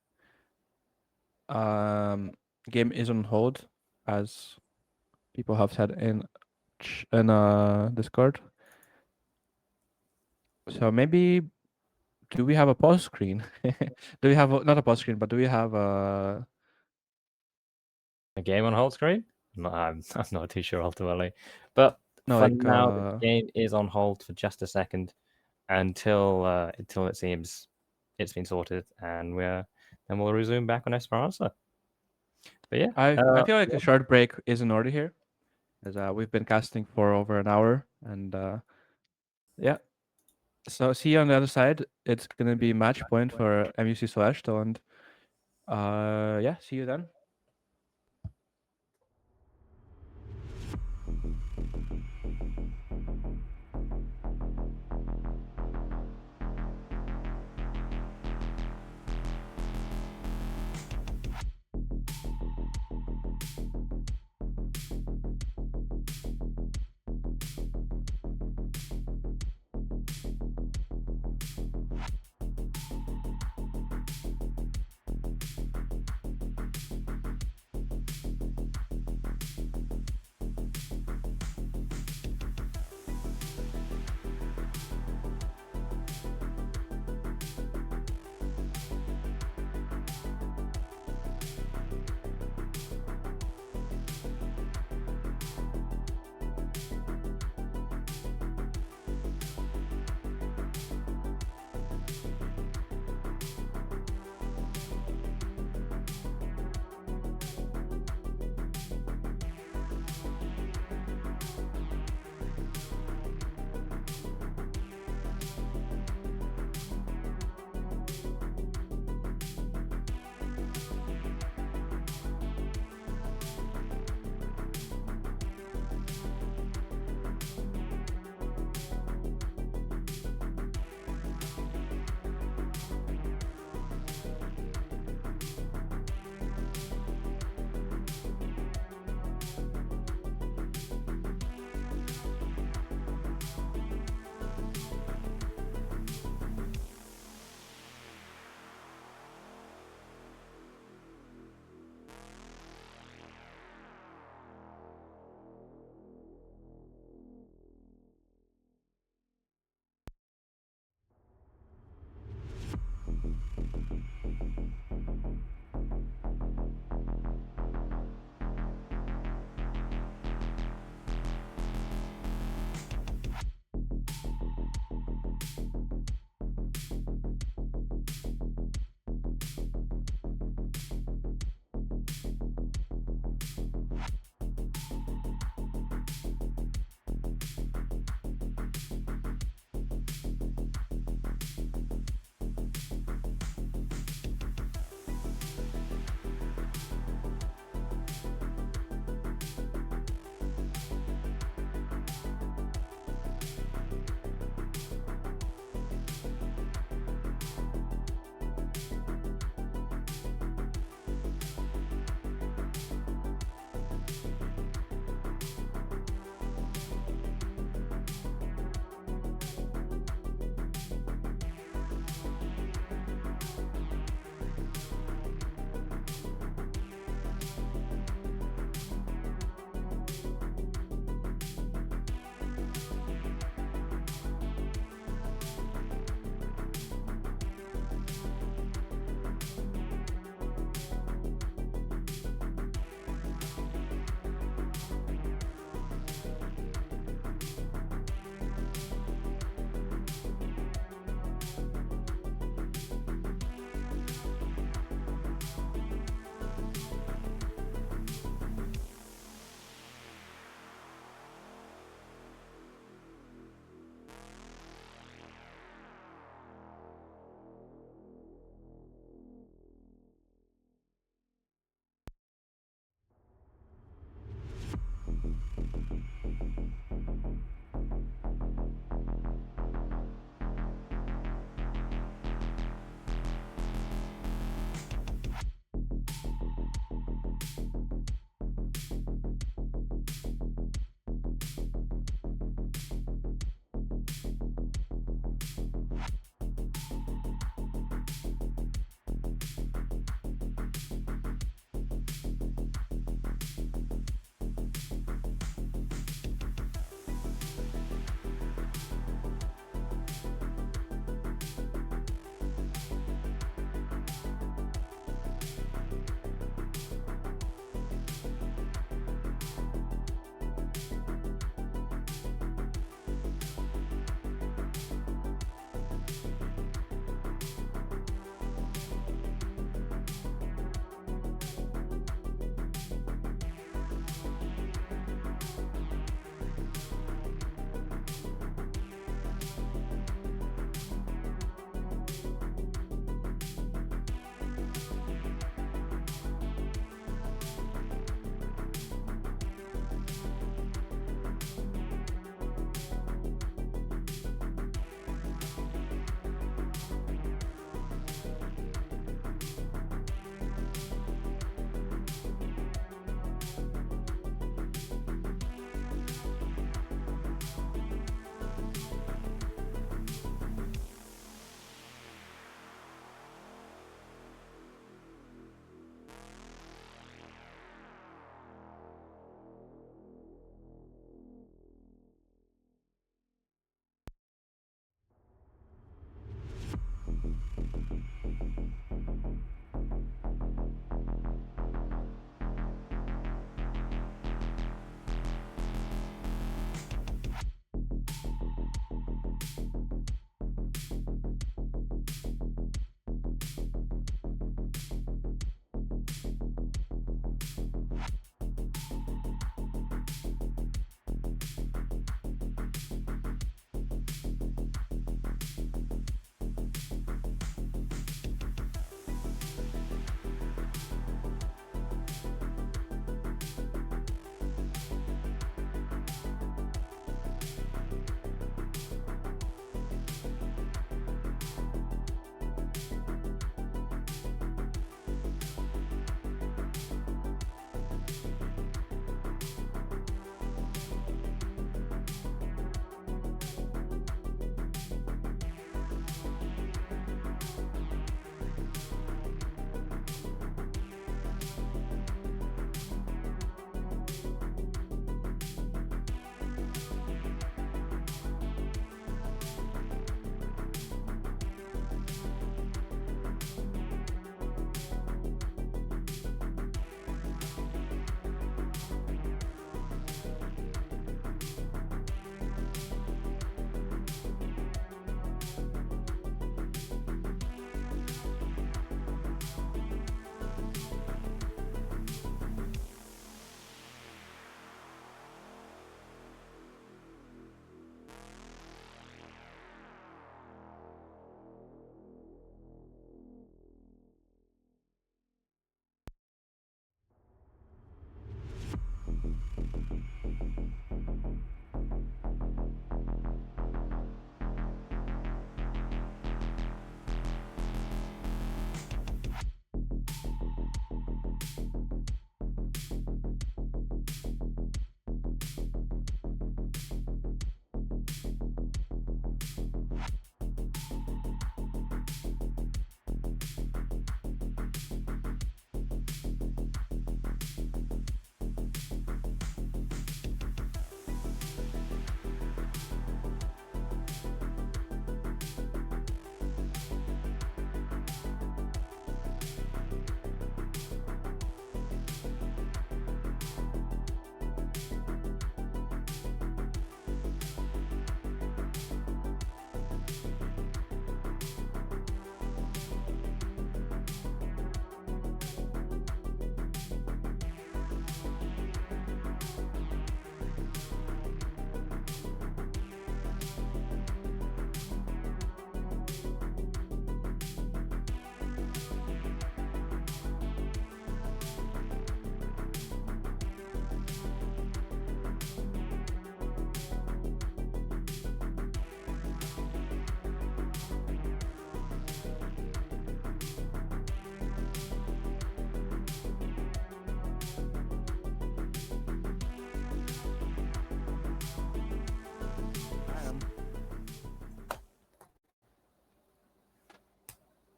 Um, game is on hold, as people have said in Discord. So maybe do we have a pause screen? Do we have not a pause screen, but do we have a A game on hold screen? No, I'm not too sure ultimately. But no for like now, the game is on hold for just a second until it seems it's been sorted, and then we'll resume back on Esperanza. But yeah, I feel like a short break is in order here, as we've been casting for over an hour, and yeah. So see you on the other side. It's gonna be match point for MUC Solesto, and yeah, see you then.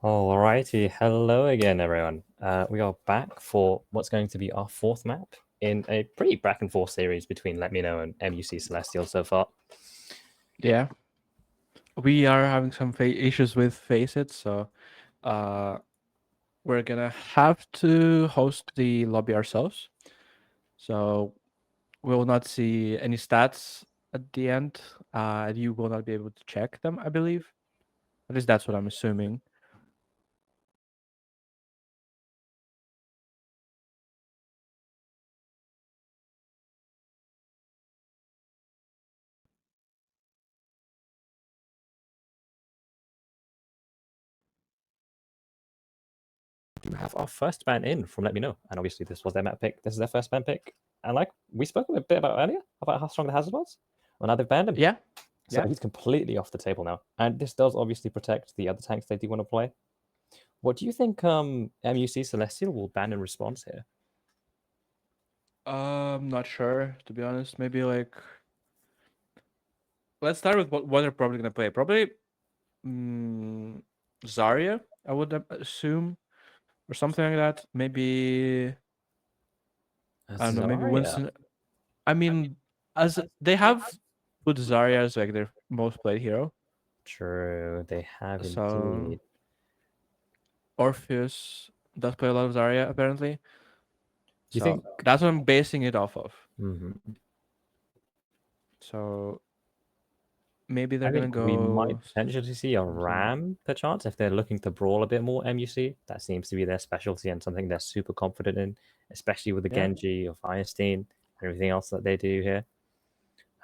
Alrighty, hello again, everyone. We are back for what's going to be our fourth map in a pretty back and forth series between Let Me Know and MUC Celestial so far. Yeah, we are having some issues with Faceit, so uh, we're gonna have to host the lobby ourselves. So we will not see any stats at the end. You will not be able to check them, I believe. At least that's what I'm assuming. We have our first ban in from Let Me Know, and obviously this was their map pick. This is their first ban pick, and like we spoke a bit about earlier about how strong the hazard was, well now they've banned him, Yeah, so yeah. he's completely off the table now. And this does obviously protect the other tanks they do want to play. What do you think MUC Celestial will ban in response here? Not sure to be honest. Maybe like let's start with what they're probably gonna play. Probably mm, Zarya, I would assume, or something like that. Maybe I don't know. Maybe Zarya. Winston. I mean, as they have put Zarya as like their most played hero, True, they have so indeed. Orpheus does play a lot of Zarya apparently. Do you So think? that's what I'm basing it off of. Mhm. So maybe I they're gonna think we might go potentially see a something. Ram, perchance, if they're looking to brawl a bit more MUC. That seems to be their specialty and something they're super confident in, especially with the Yeah, Genji or Firestein and everything else that they do here.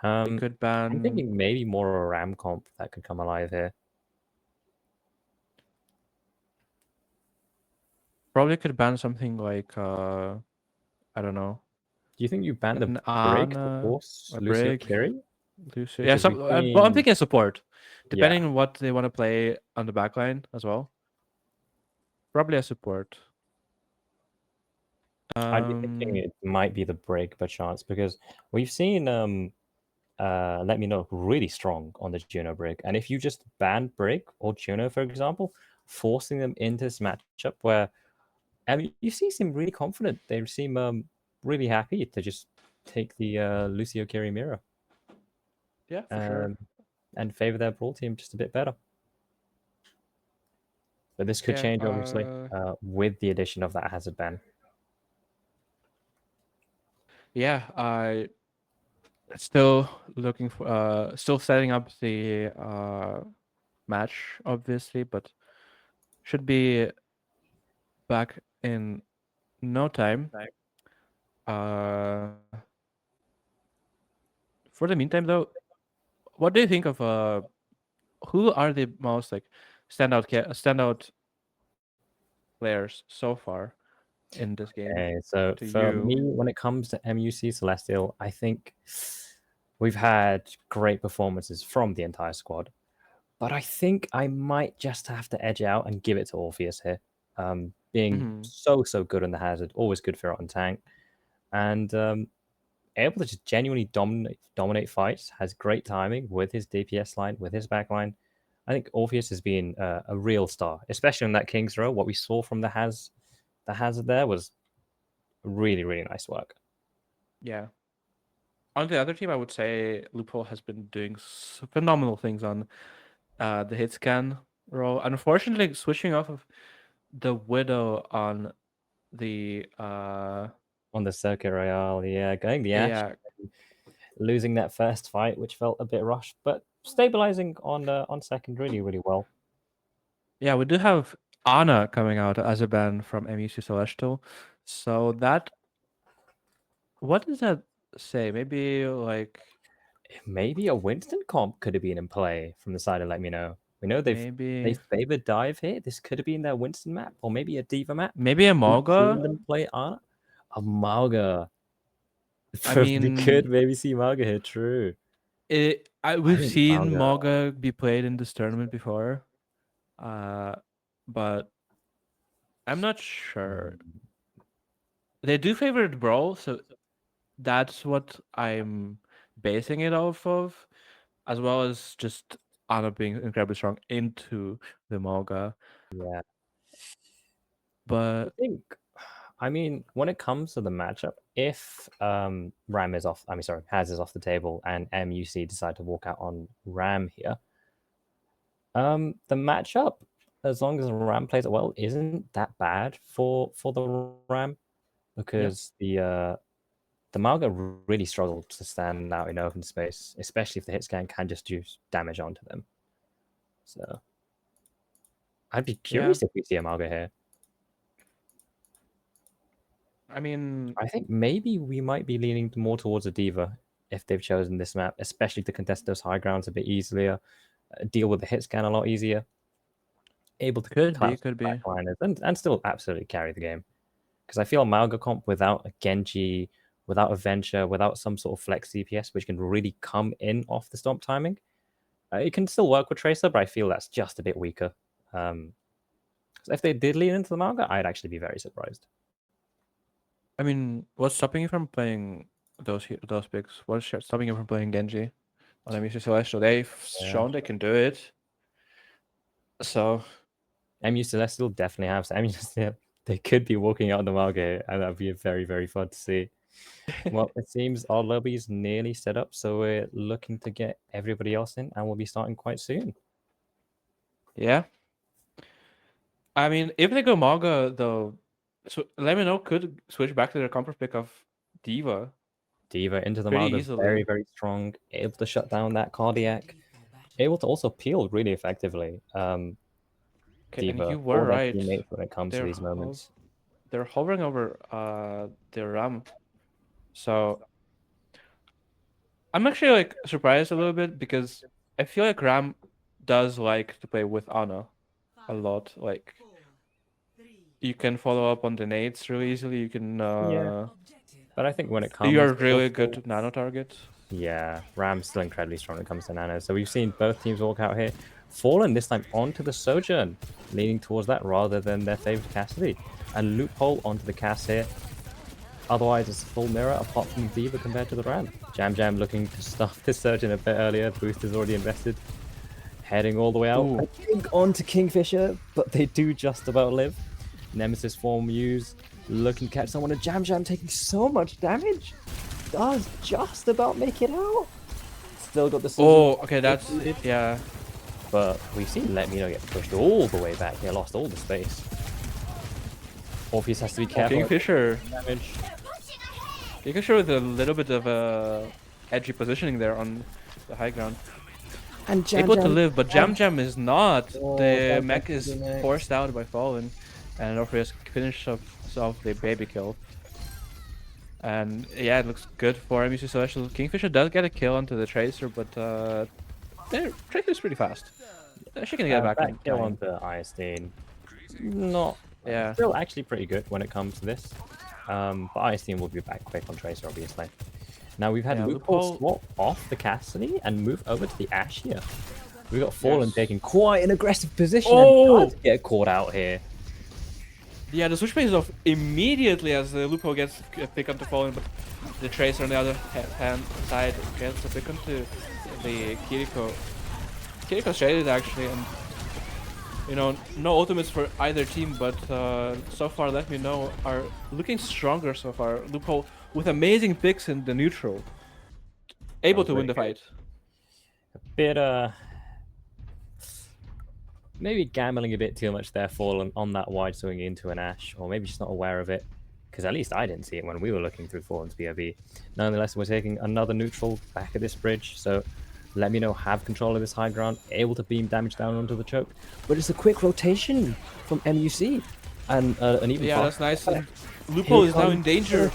they Um, could I'm ban. thinking maybe more a Ram comp that could come alive here. Probably could ban something like I don't know, Do you think you ban the an Brig to Ana, force a Lucio Brig, Kiri? Lucio. Yeah, Because some. we've Well, I'm seen, thinking support, yeah, depending on what they want to play on the backline as well. Probably a support. I'd be thinking Um, it might be the Brig perchance because we've seen Let Me Know really strong on the Juno Brig. And if you just ban Brig or Juno, for example, forcing them into this matchup where you seem really confident, they seem really happy to just take the Lucio Kiri mirror yeah, for sure. um, and favor their brawl team just a bit better. But this could Yeah. change, obviously, with the addition of that hazard ban. Yeah. I still looking for. Still setting up the match, obviously, but should be back in no time. Uh, for the meantime, though, what do you think of who are the most like standout players so far in this game Okay, so to for you? me, when it comes to MUC Celestial, I think we've had great performances from the entire squad. But I think I might just have to edge out and give it to Orpheus here. Being Hmm. so good on the hazard, always good for it on tank, and able to just genuinely dominate fights. Has great timing with his DPS line, with his backline. I think Orpheus has been a real star, especially on that King's Row. What we saw from the hazard there was really nice work. Yeah. On the other team, I would say Loophole has been doing phenomenal things on the hit scan role. Unfortunately, switching off of the Widow on the On the Circuit Royale, yeah, going the Ash, yeah, losing that first fight, which felt a bit rushed, but stabilizing on second really well. yeah, we do have Ana coming out as a band from MUC Celestial. So that what does that say? Maybe like Maybe a Winston comp could have been in play from the side of Let Me Know. We know they maybe favored dive here. This could have been their Winston map, or maybe a Diva map. maybe a We've Moga. seen them play Ana. A Malga. I We could mean, maybe see Malga here, true. I we've think seen Malga. Moga be played in this tournament before. Uh, but I'm not sure. Hmm, They do favor the brawl, so that's what I'm basing it off of, as well as just Ana being incredibly strong into the Moga. yeah. I But think, I mean, when it comes to the matchup, if Ram is off, I mean, sorry, Haz is off the table, and MUC decide to walk out on Ram here, the matchup, as long as Ram plays it well, isn't that bad for the Ram, yeah, because the Mauga really struggle to stand out in open space, especially if the hit scan can just do damage onto them. So I'd be yeah. curious if we see a Mauga here. I mean, I think maybe we might be leaning more towards a Diva if they've chosen this map, especially to contest those high grounds a bit easier, deal with the hit scan a lot easier, able to could be, collapse could the be. backliners and still absolutely carry the game. Because I feel Mauga comp without a Genji, without a Venture, without some sort of flex CPS, which can really come in off the stomp timing, it can still work with Tracer, but I feel that's just a bit weaker. So if they did lean into the Mauga, I'd actually be very surprised. I mean, what's stopping you from playing those picks? What's stopping you from playing Genji on MUC Celestial? They've Yeah. shown they can do it. So MU Celestial definitely have. So MU Celestial, they could be walking out on the market, and that'd be very, very fun to see. Well, it seems our lobby is nearly set up, so we're looking to get everybody else in, and we'll be starting quite soon. yeah, I mean, if they go Manga though, so LetMeKnow could switch back to their comfort pick of Diva Diva into the pretty Mauga, very, easily. very strong, able to shut down that cardiac, able to also peel really effectively. Okay, and Diva you were or their right. teammates when it comes to They're these moments. they're hovering over their RAM. So I'm actually like surprised a little bit because I feel like Ram does like to play with Ana a lot. Like you can follow up on the nades really easily. You can Yeah, but I think when it comes you're to those really good calls, to nano target. yeah, Ram's still incredibly strong when it comes to Nano. So we've seen both teams walk out here. Fallen this time onto the Sojourn, leaning towards that rather than their favorite Cassidy. And Loophole onto the Cass here. Otherwise, it's full mirror apart from Diva compared to the Ram. Jam Jam looking to stuff this Surgeon a bit earlier. Boost is already invested. Heading all the way out. Ooh. I think onto Kingfisher, but they do just about live. Nemesis form used. Looking to catch someone. And Jam Jam taking so much damage. Does just about make it out. Still got the scissors. Oh, okay, that's yeah. But we've seen LetMeKnow get pushed all the way back. They lost all the space. Orpheus has to be careful. Kingfisher. Damage. Kingfisher with a little bit of edgy positioning there on the high ground. And Jam Able to Jam. live, but Jam Jam is not. Oh, The Jam Jam mech is is next. forced out by Fallen, and Orpheus finishes off the baby kill. And yeah, it looks good for MUC Celestial. Kingfisher does get a kill onto the Tracer, but Tracer's pretty fast. She can get back in That kill time. onto Istein. Not. Yeah. Still actually pretty good when it comes to this. But Istein will be back quick on Tracer, obviously. Now we've had Yeah, Loophole Loophole- swap off the Cassidy and move over to the Ash here. We got Fallen Yes. taking quite an aggressive position Oh! and does get caught out here. Yeah, the switch pays off immediately as the Loophole gets a pick onto Fallen, but the Tracer on the other hand side gets a pick onto the Kiriko. Kiriko's shaded actually, and you know, no ultimates for either team, but so far LetMeKnow are looking stronger so far. Loophole with amazing picks in the neutral, able Sounds to win really the good. fight. Bit maybe gambling a bit too much there, Fallen on that wide swing into an Ash, or maybe just not aware of it, because at least I didn't see it when we were looking through Fallen's POV. Nonetheless, we're taking another neutral back at this bridge, so LetMeKnow have control of this high ground, able to beam damage down onto the choke, but it's a quick rotation from MUC, and an even Yeah, faster that's nice. And Here Loophole is now in comes danger.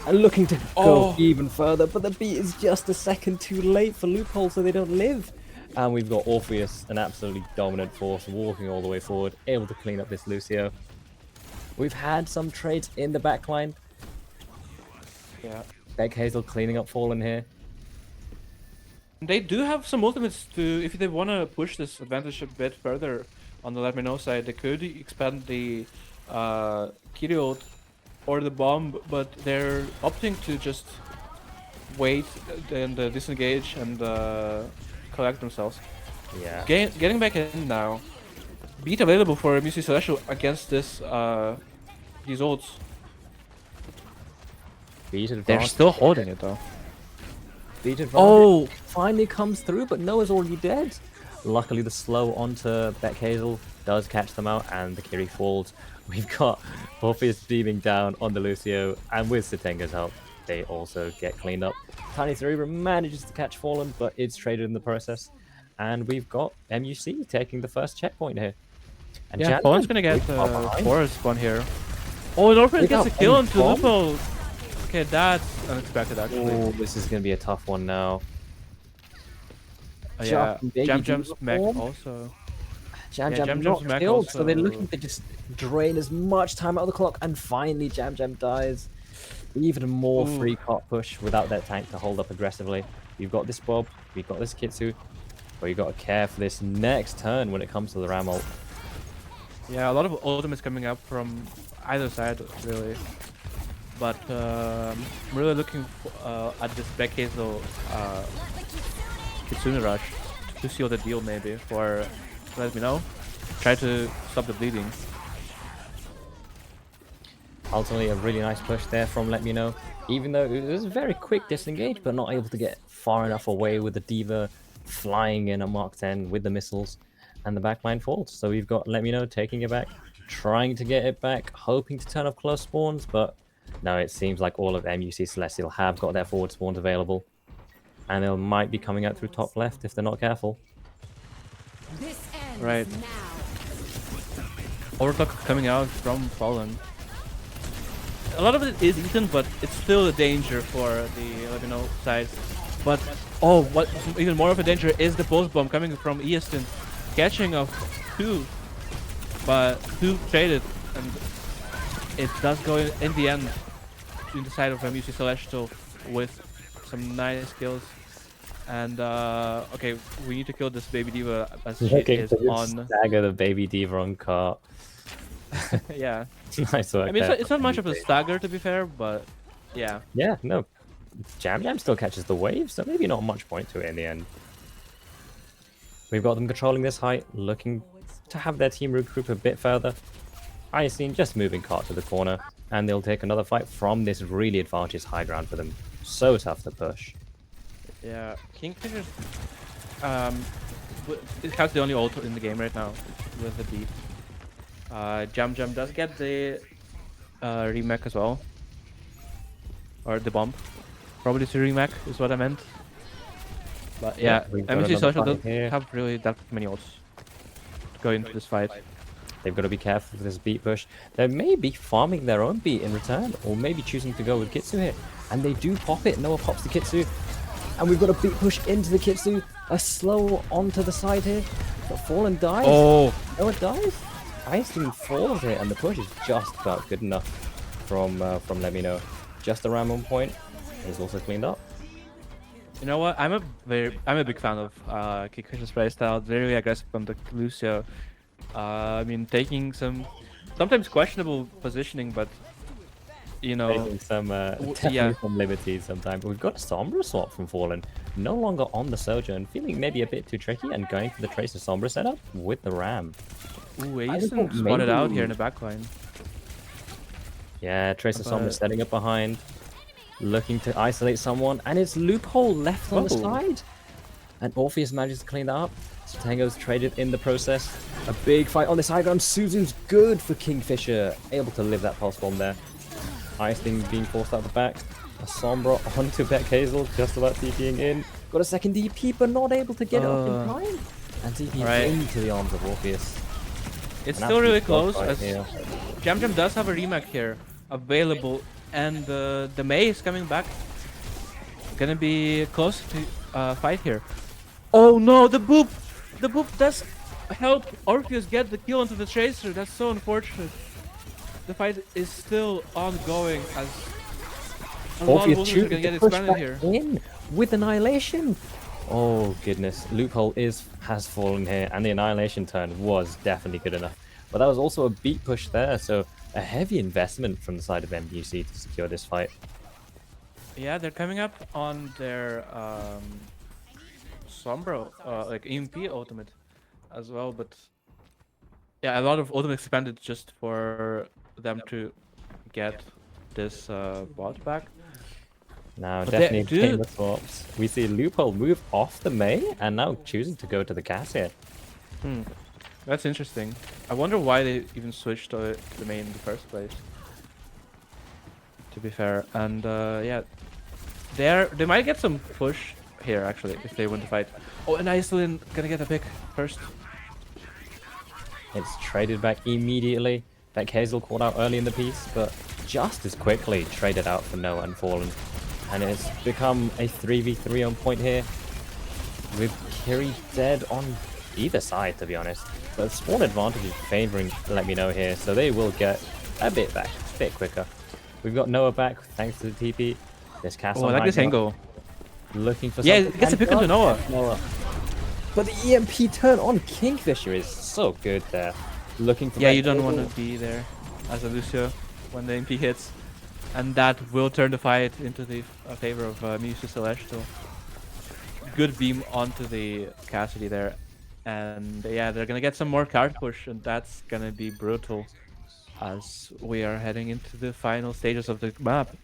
and looking to Oh. go even further, but the beat is just a second too late for Loophole, so they don't live. And we've got Orpheus, an absolutely dominant force, walking all the way forward, able to clean up this Lucio. We've had some trades in the backline. Yeah. Beck Hazel cleaning up Fallen here. They do have some ultimates to, if they want to push this advantage a bit further on the LetMeKnow side, they could expand the Kiri ult or the bomb, but they're opting to just wait and disengage and collect themselves. Yeah. Getting back in now. beat available for MUC Celestial against this these ults. Beat They're advantage. still holding it though. Beat advantage. Oh, Finally comes through, but Noah's already dead. Luckily, the slow onto Beck Hazel does catch them out, and the Kiri falls. We've got Orpheus beaming down on the Lucio, and with Satenga's help, they also get cleaned up. Tiny Cerebra manages to catch Fallen, but it's traded in the process. And we've got MUC taking the first checkpoint here. And yeah, Jan Fallen's gonna get far the behind. forest one here. Oh, Orpheus gets a Without kill any into bomb? Lupo. Okay, that's unexpected actually. Oh, this is going to be a tough one now. Yeah, Just Baby Jam Diva Jam's mech form. also. Jam Yeah, Jam Jam not Jam's mech killed, so they're also. looking to just drain as much time out of the clock, and finally Jam Jam dies. Even more Ooh. free cart push without their tank to hold up aggressively. We've got this Bob, we've got this Kitsu, but you got to care for this next turn when it comes to the Ram ult. Yeah, a lot of ultimates coming up from either side, really. But I'm really looking at this Black Hazel Kitsune Rush to seal the deal, maybe, for LetMeKnow. Try to stop the bleeding. Ultimately, a really nice push there from LetMeKnow. Even though it was a very quick disengage, but not able to get far enough away with the Diva flying in at Mark 10 with the missiles, and the backline falls. So we've got LetMeKnow taking it back, trying to get it back, hoping to turn off close spawns, but no, it seems like all of MUC Celestial have got their forward spawns available, and they might be coming out through top left if they're not careful. Right. Overclock coming out from Fallen. A lot of it is eaten, but it's still a danger for the LetMeKnow side. But oh, what even more of a danger is the pulse bomb coming from Easton, catching of two, but two traded, and it does go in the end to the side of MUC Celestial with some nice kills. And okay, we need to kill this baby diva as she is on. Stagger the baby Diva on cart. Yeah. Nice work. I mean, there it's from not much of a MUC. stagger to be fair, but yeah. Yeah, no. Jam Jam still catches the wave, so maybe not much point to it in the end. We've got them controlling this height, looking to have their team regroup a bit further. Iocene just moving cart to the corner, and they'll take another fight from this really advantageous high ground for them. So tough to push. Yeah, Kingfisher's it has the only ult in the game right now with the beat. Jam Jam does get the remake as well, or the bomb. Probably the remake is what I meant. But yeah, we've got MSG another Social fight doesn't here. have really that many ults to go into this fight. They've got to be careful with this beat push. They may be farming their own beat in return, or maybe choosing to go with Kitsu here. And they do pop it. Noah pops the Kitsu. And we've got a beat push into the Kitsu. A slow onto the side here. But Fallen dies. Oh, Noah dies. Iceland falls here, and the push is just about good enough from LetMeKnow. Just around 1 point. He's also cleaned up. you know what? I'm a big fan of Kingfisher's playstyle. Very aggressive on the Lucio. I mean, taking some sometimes questionable positioning, but you know, Taking some definitely yeah. some liberties sometimes. We've got a Sombra swap from Fallen, no longer on the Sojourn, feeling maybe a bit too tricky, and going for the Tracer Sombra setup with the Ram. Ooh, I Asen think spotted out maybe- here in the backline. Yeah, Tracer Sombra But- setting up behind, looking to isolate someone, and it's Loophole left on the Oh. side. And Orpheus manages to clean that up. Tango's traded in the process. A big fight on this high ground. Suzu's good for Kingfisher, able to live that pulse bomb there. Icing being forced out the back. A Sombra onto Beck Hazel, just about TPing in. Got a second DP, but not able to get it up in time. And TPing Right. into the arms of Orpheus. It's An still really absolute dog close. fight As here. Jam Jam does have a remake here available, and the Mei is coming back. Gonna be close to fight here. Oh no, the boop! The boop does help Orpheus get the kill onto the Tracer. That's so unfortunate. The fight is still ongoing as a lot of Orpheus ultimates are shooting gonna get to push expanded back here. in with Annihilation. Oh goodness, Loophole has fallen here, and the Annihilation turn was definitely good enough. But that was also a beat push there, so a heavy investment from the side of MUC to secure this fight. Yeah, they're coming up on their Sombra, like EMP ultimate as well, but yeah, a lot of ultimate expended just for them to get this bot back. Now, But they definitely do. gamer swaps. We see Loophole move off the Mei and now choosing to go to the Cass here. Hmm, that's interesting. I wonder why they even switched to the main in the first place. To be fair, and yeah, they might get some push here actually if they win the fight. Oh, and Iceland gonna get a pick first. It's traded back immediately. That Hazel called out early in the piece, but just as quickly traded out for Noah and Fallen. And it's become a 3v3 on point here, with Kiri dead on either side, to be honest. But spawn advantage is favoring LetMeKnow here, so they will get a bit back, a bit quicker. We've got Noah back thanks to the TP. There's Cass Oh, I on like high this ground, angle. looking for Yeah, something. it gets a and pick onto does Noah. get Noah. But the EMP turn on Kingfisher is so good there. Looking for Yeah, that you don't want Hazel. to be there as a Lucio when the MP hits, and that will turn the fight into the favor of MUC Celestial. Good beam onto the Cassidy there, and yeah, they're gonna get some more card push, and that's gonna be brutal as we are heading into the final stages of the map.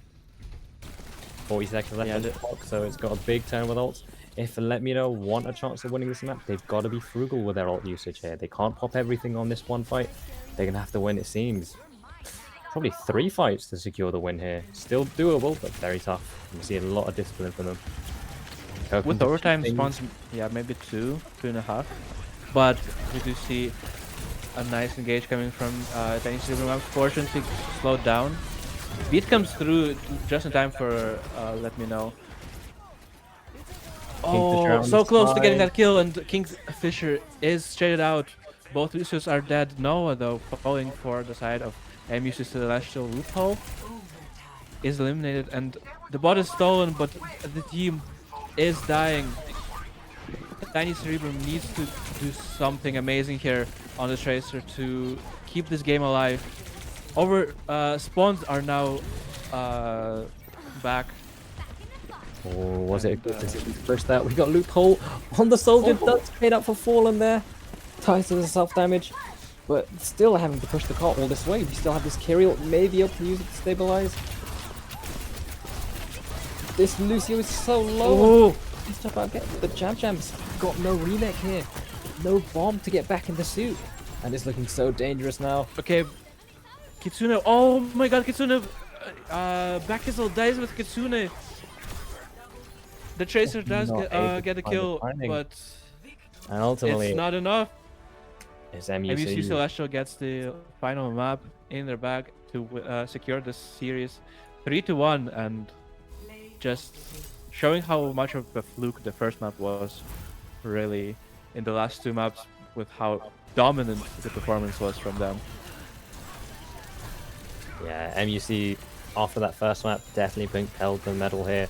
40 seconds left Yeah, on the clock, so it's got a big turn with ults. If LetMeKnow want a chance of winning this map, they've got to be frugal with their ult usage here. They can't pop everything on this one fight. They're going to have to win, it seems. Probably 3 fights to secure the win here. Still doable, but very tough. You see a lot of discipline from them. Hoping with to keep overtime things. spawns, yeah, maybe 2.5. But we do see a nice engage coming from Danny Silvermouth. Fortunately slowed down. Beat comes through just in time for LetMeKnow. Kingfisher Oh, on the so close to getting side. that kill, and Kingfisher is traded out. Both Lucios are dead. Noah, though, falling for the side of MUC Celestial. Loophole is eliminated, and the bot is stolen, but the team is dying. Tiny Cerebrum needs to do something amazing here on the Tracer to keep this game alive. Spawns are now back, Oh, was it a and good decision to push that? We got Loophole on the soldier. Does trade up for Fallen there. Ties to the self-damage. But still having to push the cart all this way. We still have this Kyriel, maybe able to use it to stabilize. This Lucio is so low. oh, Just about get the Jam's got no remake here. No bomb to get back in the suit. And it's looking so dangerous now. okay, Kitsune. Oh my God, Kitsune. Bakizel dies with Kitsune. The Tracer does Not able to get a find the kill, timing. but And it's ultimately, not enough. it's MUC MUC. Celestial gets the final map in their bag to secure the series 3-1, and just showing how much of a fluke the first map was, really, in the last 2 maps, with how dominant the performance was from them. Yeah, MUC after that first map definitely putting pedal to the metal here.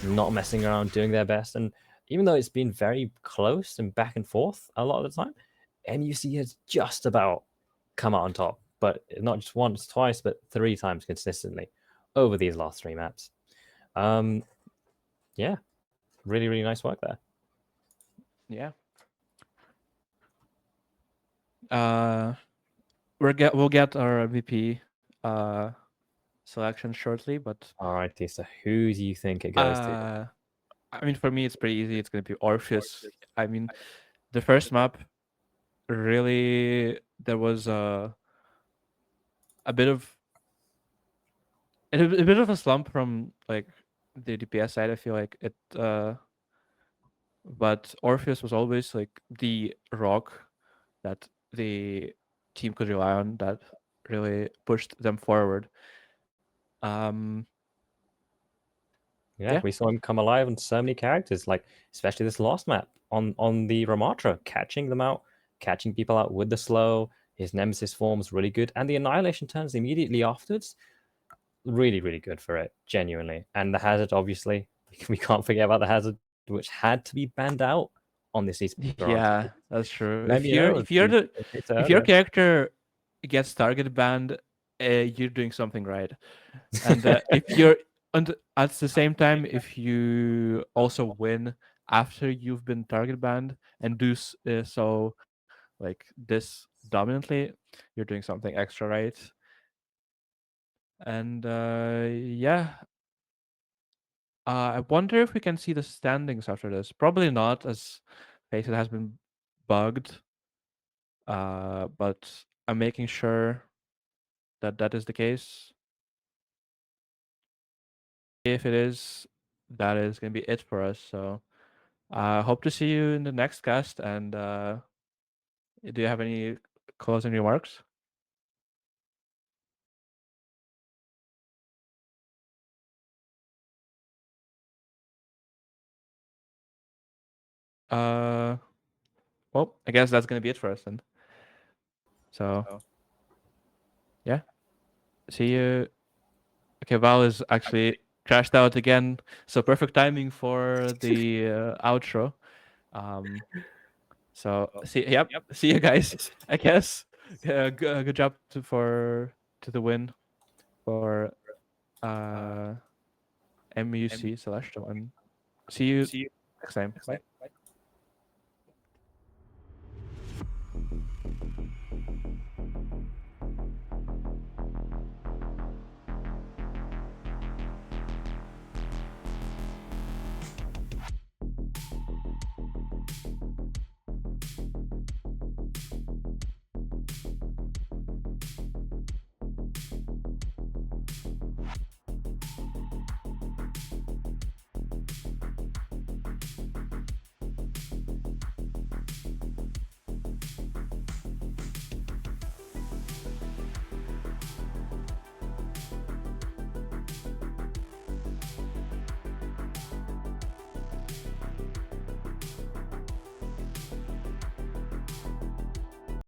Not messing around, doing their best. And even though it's been very close and back and forth a lot of the time, MUC has just about come out on top. But not just once, twice, but 3 times consistently over these last 3 maps. Yeah, really, really nice work there. Yeah. We'll get our VP selection shortly, but Alrighty, so who do you think it goes to? uh, I mean, for me, it's pretty easy. It's gonna be Orpheus. I mean, the first map, really, there was a bit of a bit of a slump from like the DPS side. I feel like it, but Orpheus was always like the rock that the team could rely on. That really pushed them forward. Um, Yeah, yeah, we saw him come alive on so many characters, like especially this last map on the Ramatra, catching them out, catching people out with the slow. His Nemesis form's really good, and the Annihilation turns immediately afterwards. Really, really good for it, genuinely. And the Hazard, obviously, we can't forget about the Hazard, which had to be banned out on this Esperanto. yeah, that's true. Let me know if it's If your earlier. character gets target banned, you're doing something right. And if you're and at the same time, if you also win after you've been target banned and do so like this dominantly, you're doing something extra right. And yeah, I wonder if we can see the standings after this. Probably not, as Faceit has been bugged. But I'm making sure that that is the case. If it is, that is gonna be it for us. So hope to see you in the next cast. And do you have any closing remarks? Uh, well, I guess that's gonna be it for us then. So yeah, see you. Okay, Val is actually crashed out again. So perfect timing for the outro. Um, so see, yep, see you guys. I guess. Good job to the win for uh MUC Celestial, and see you next time. Bye.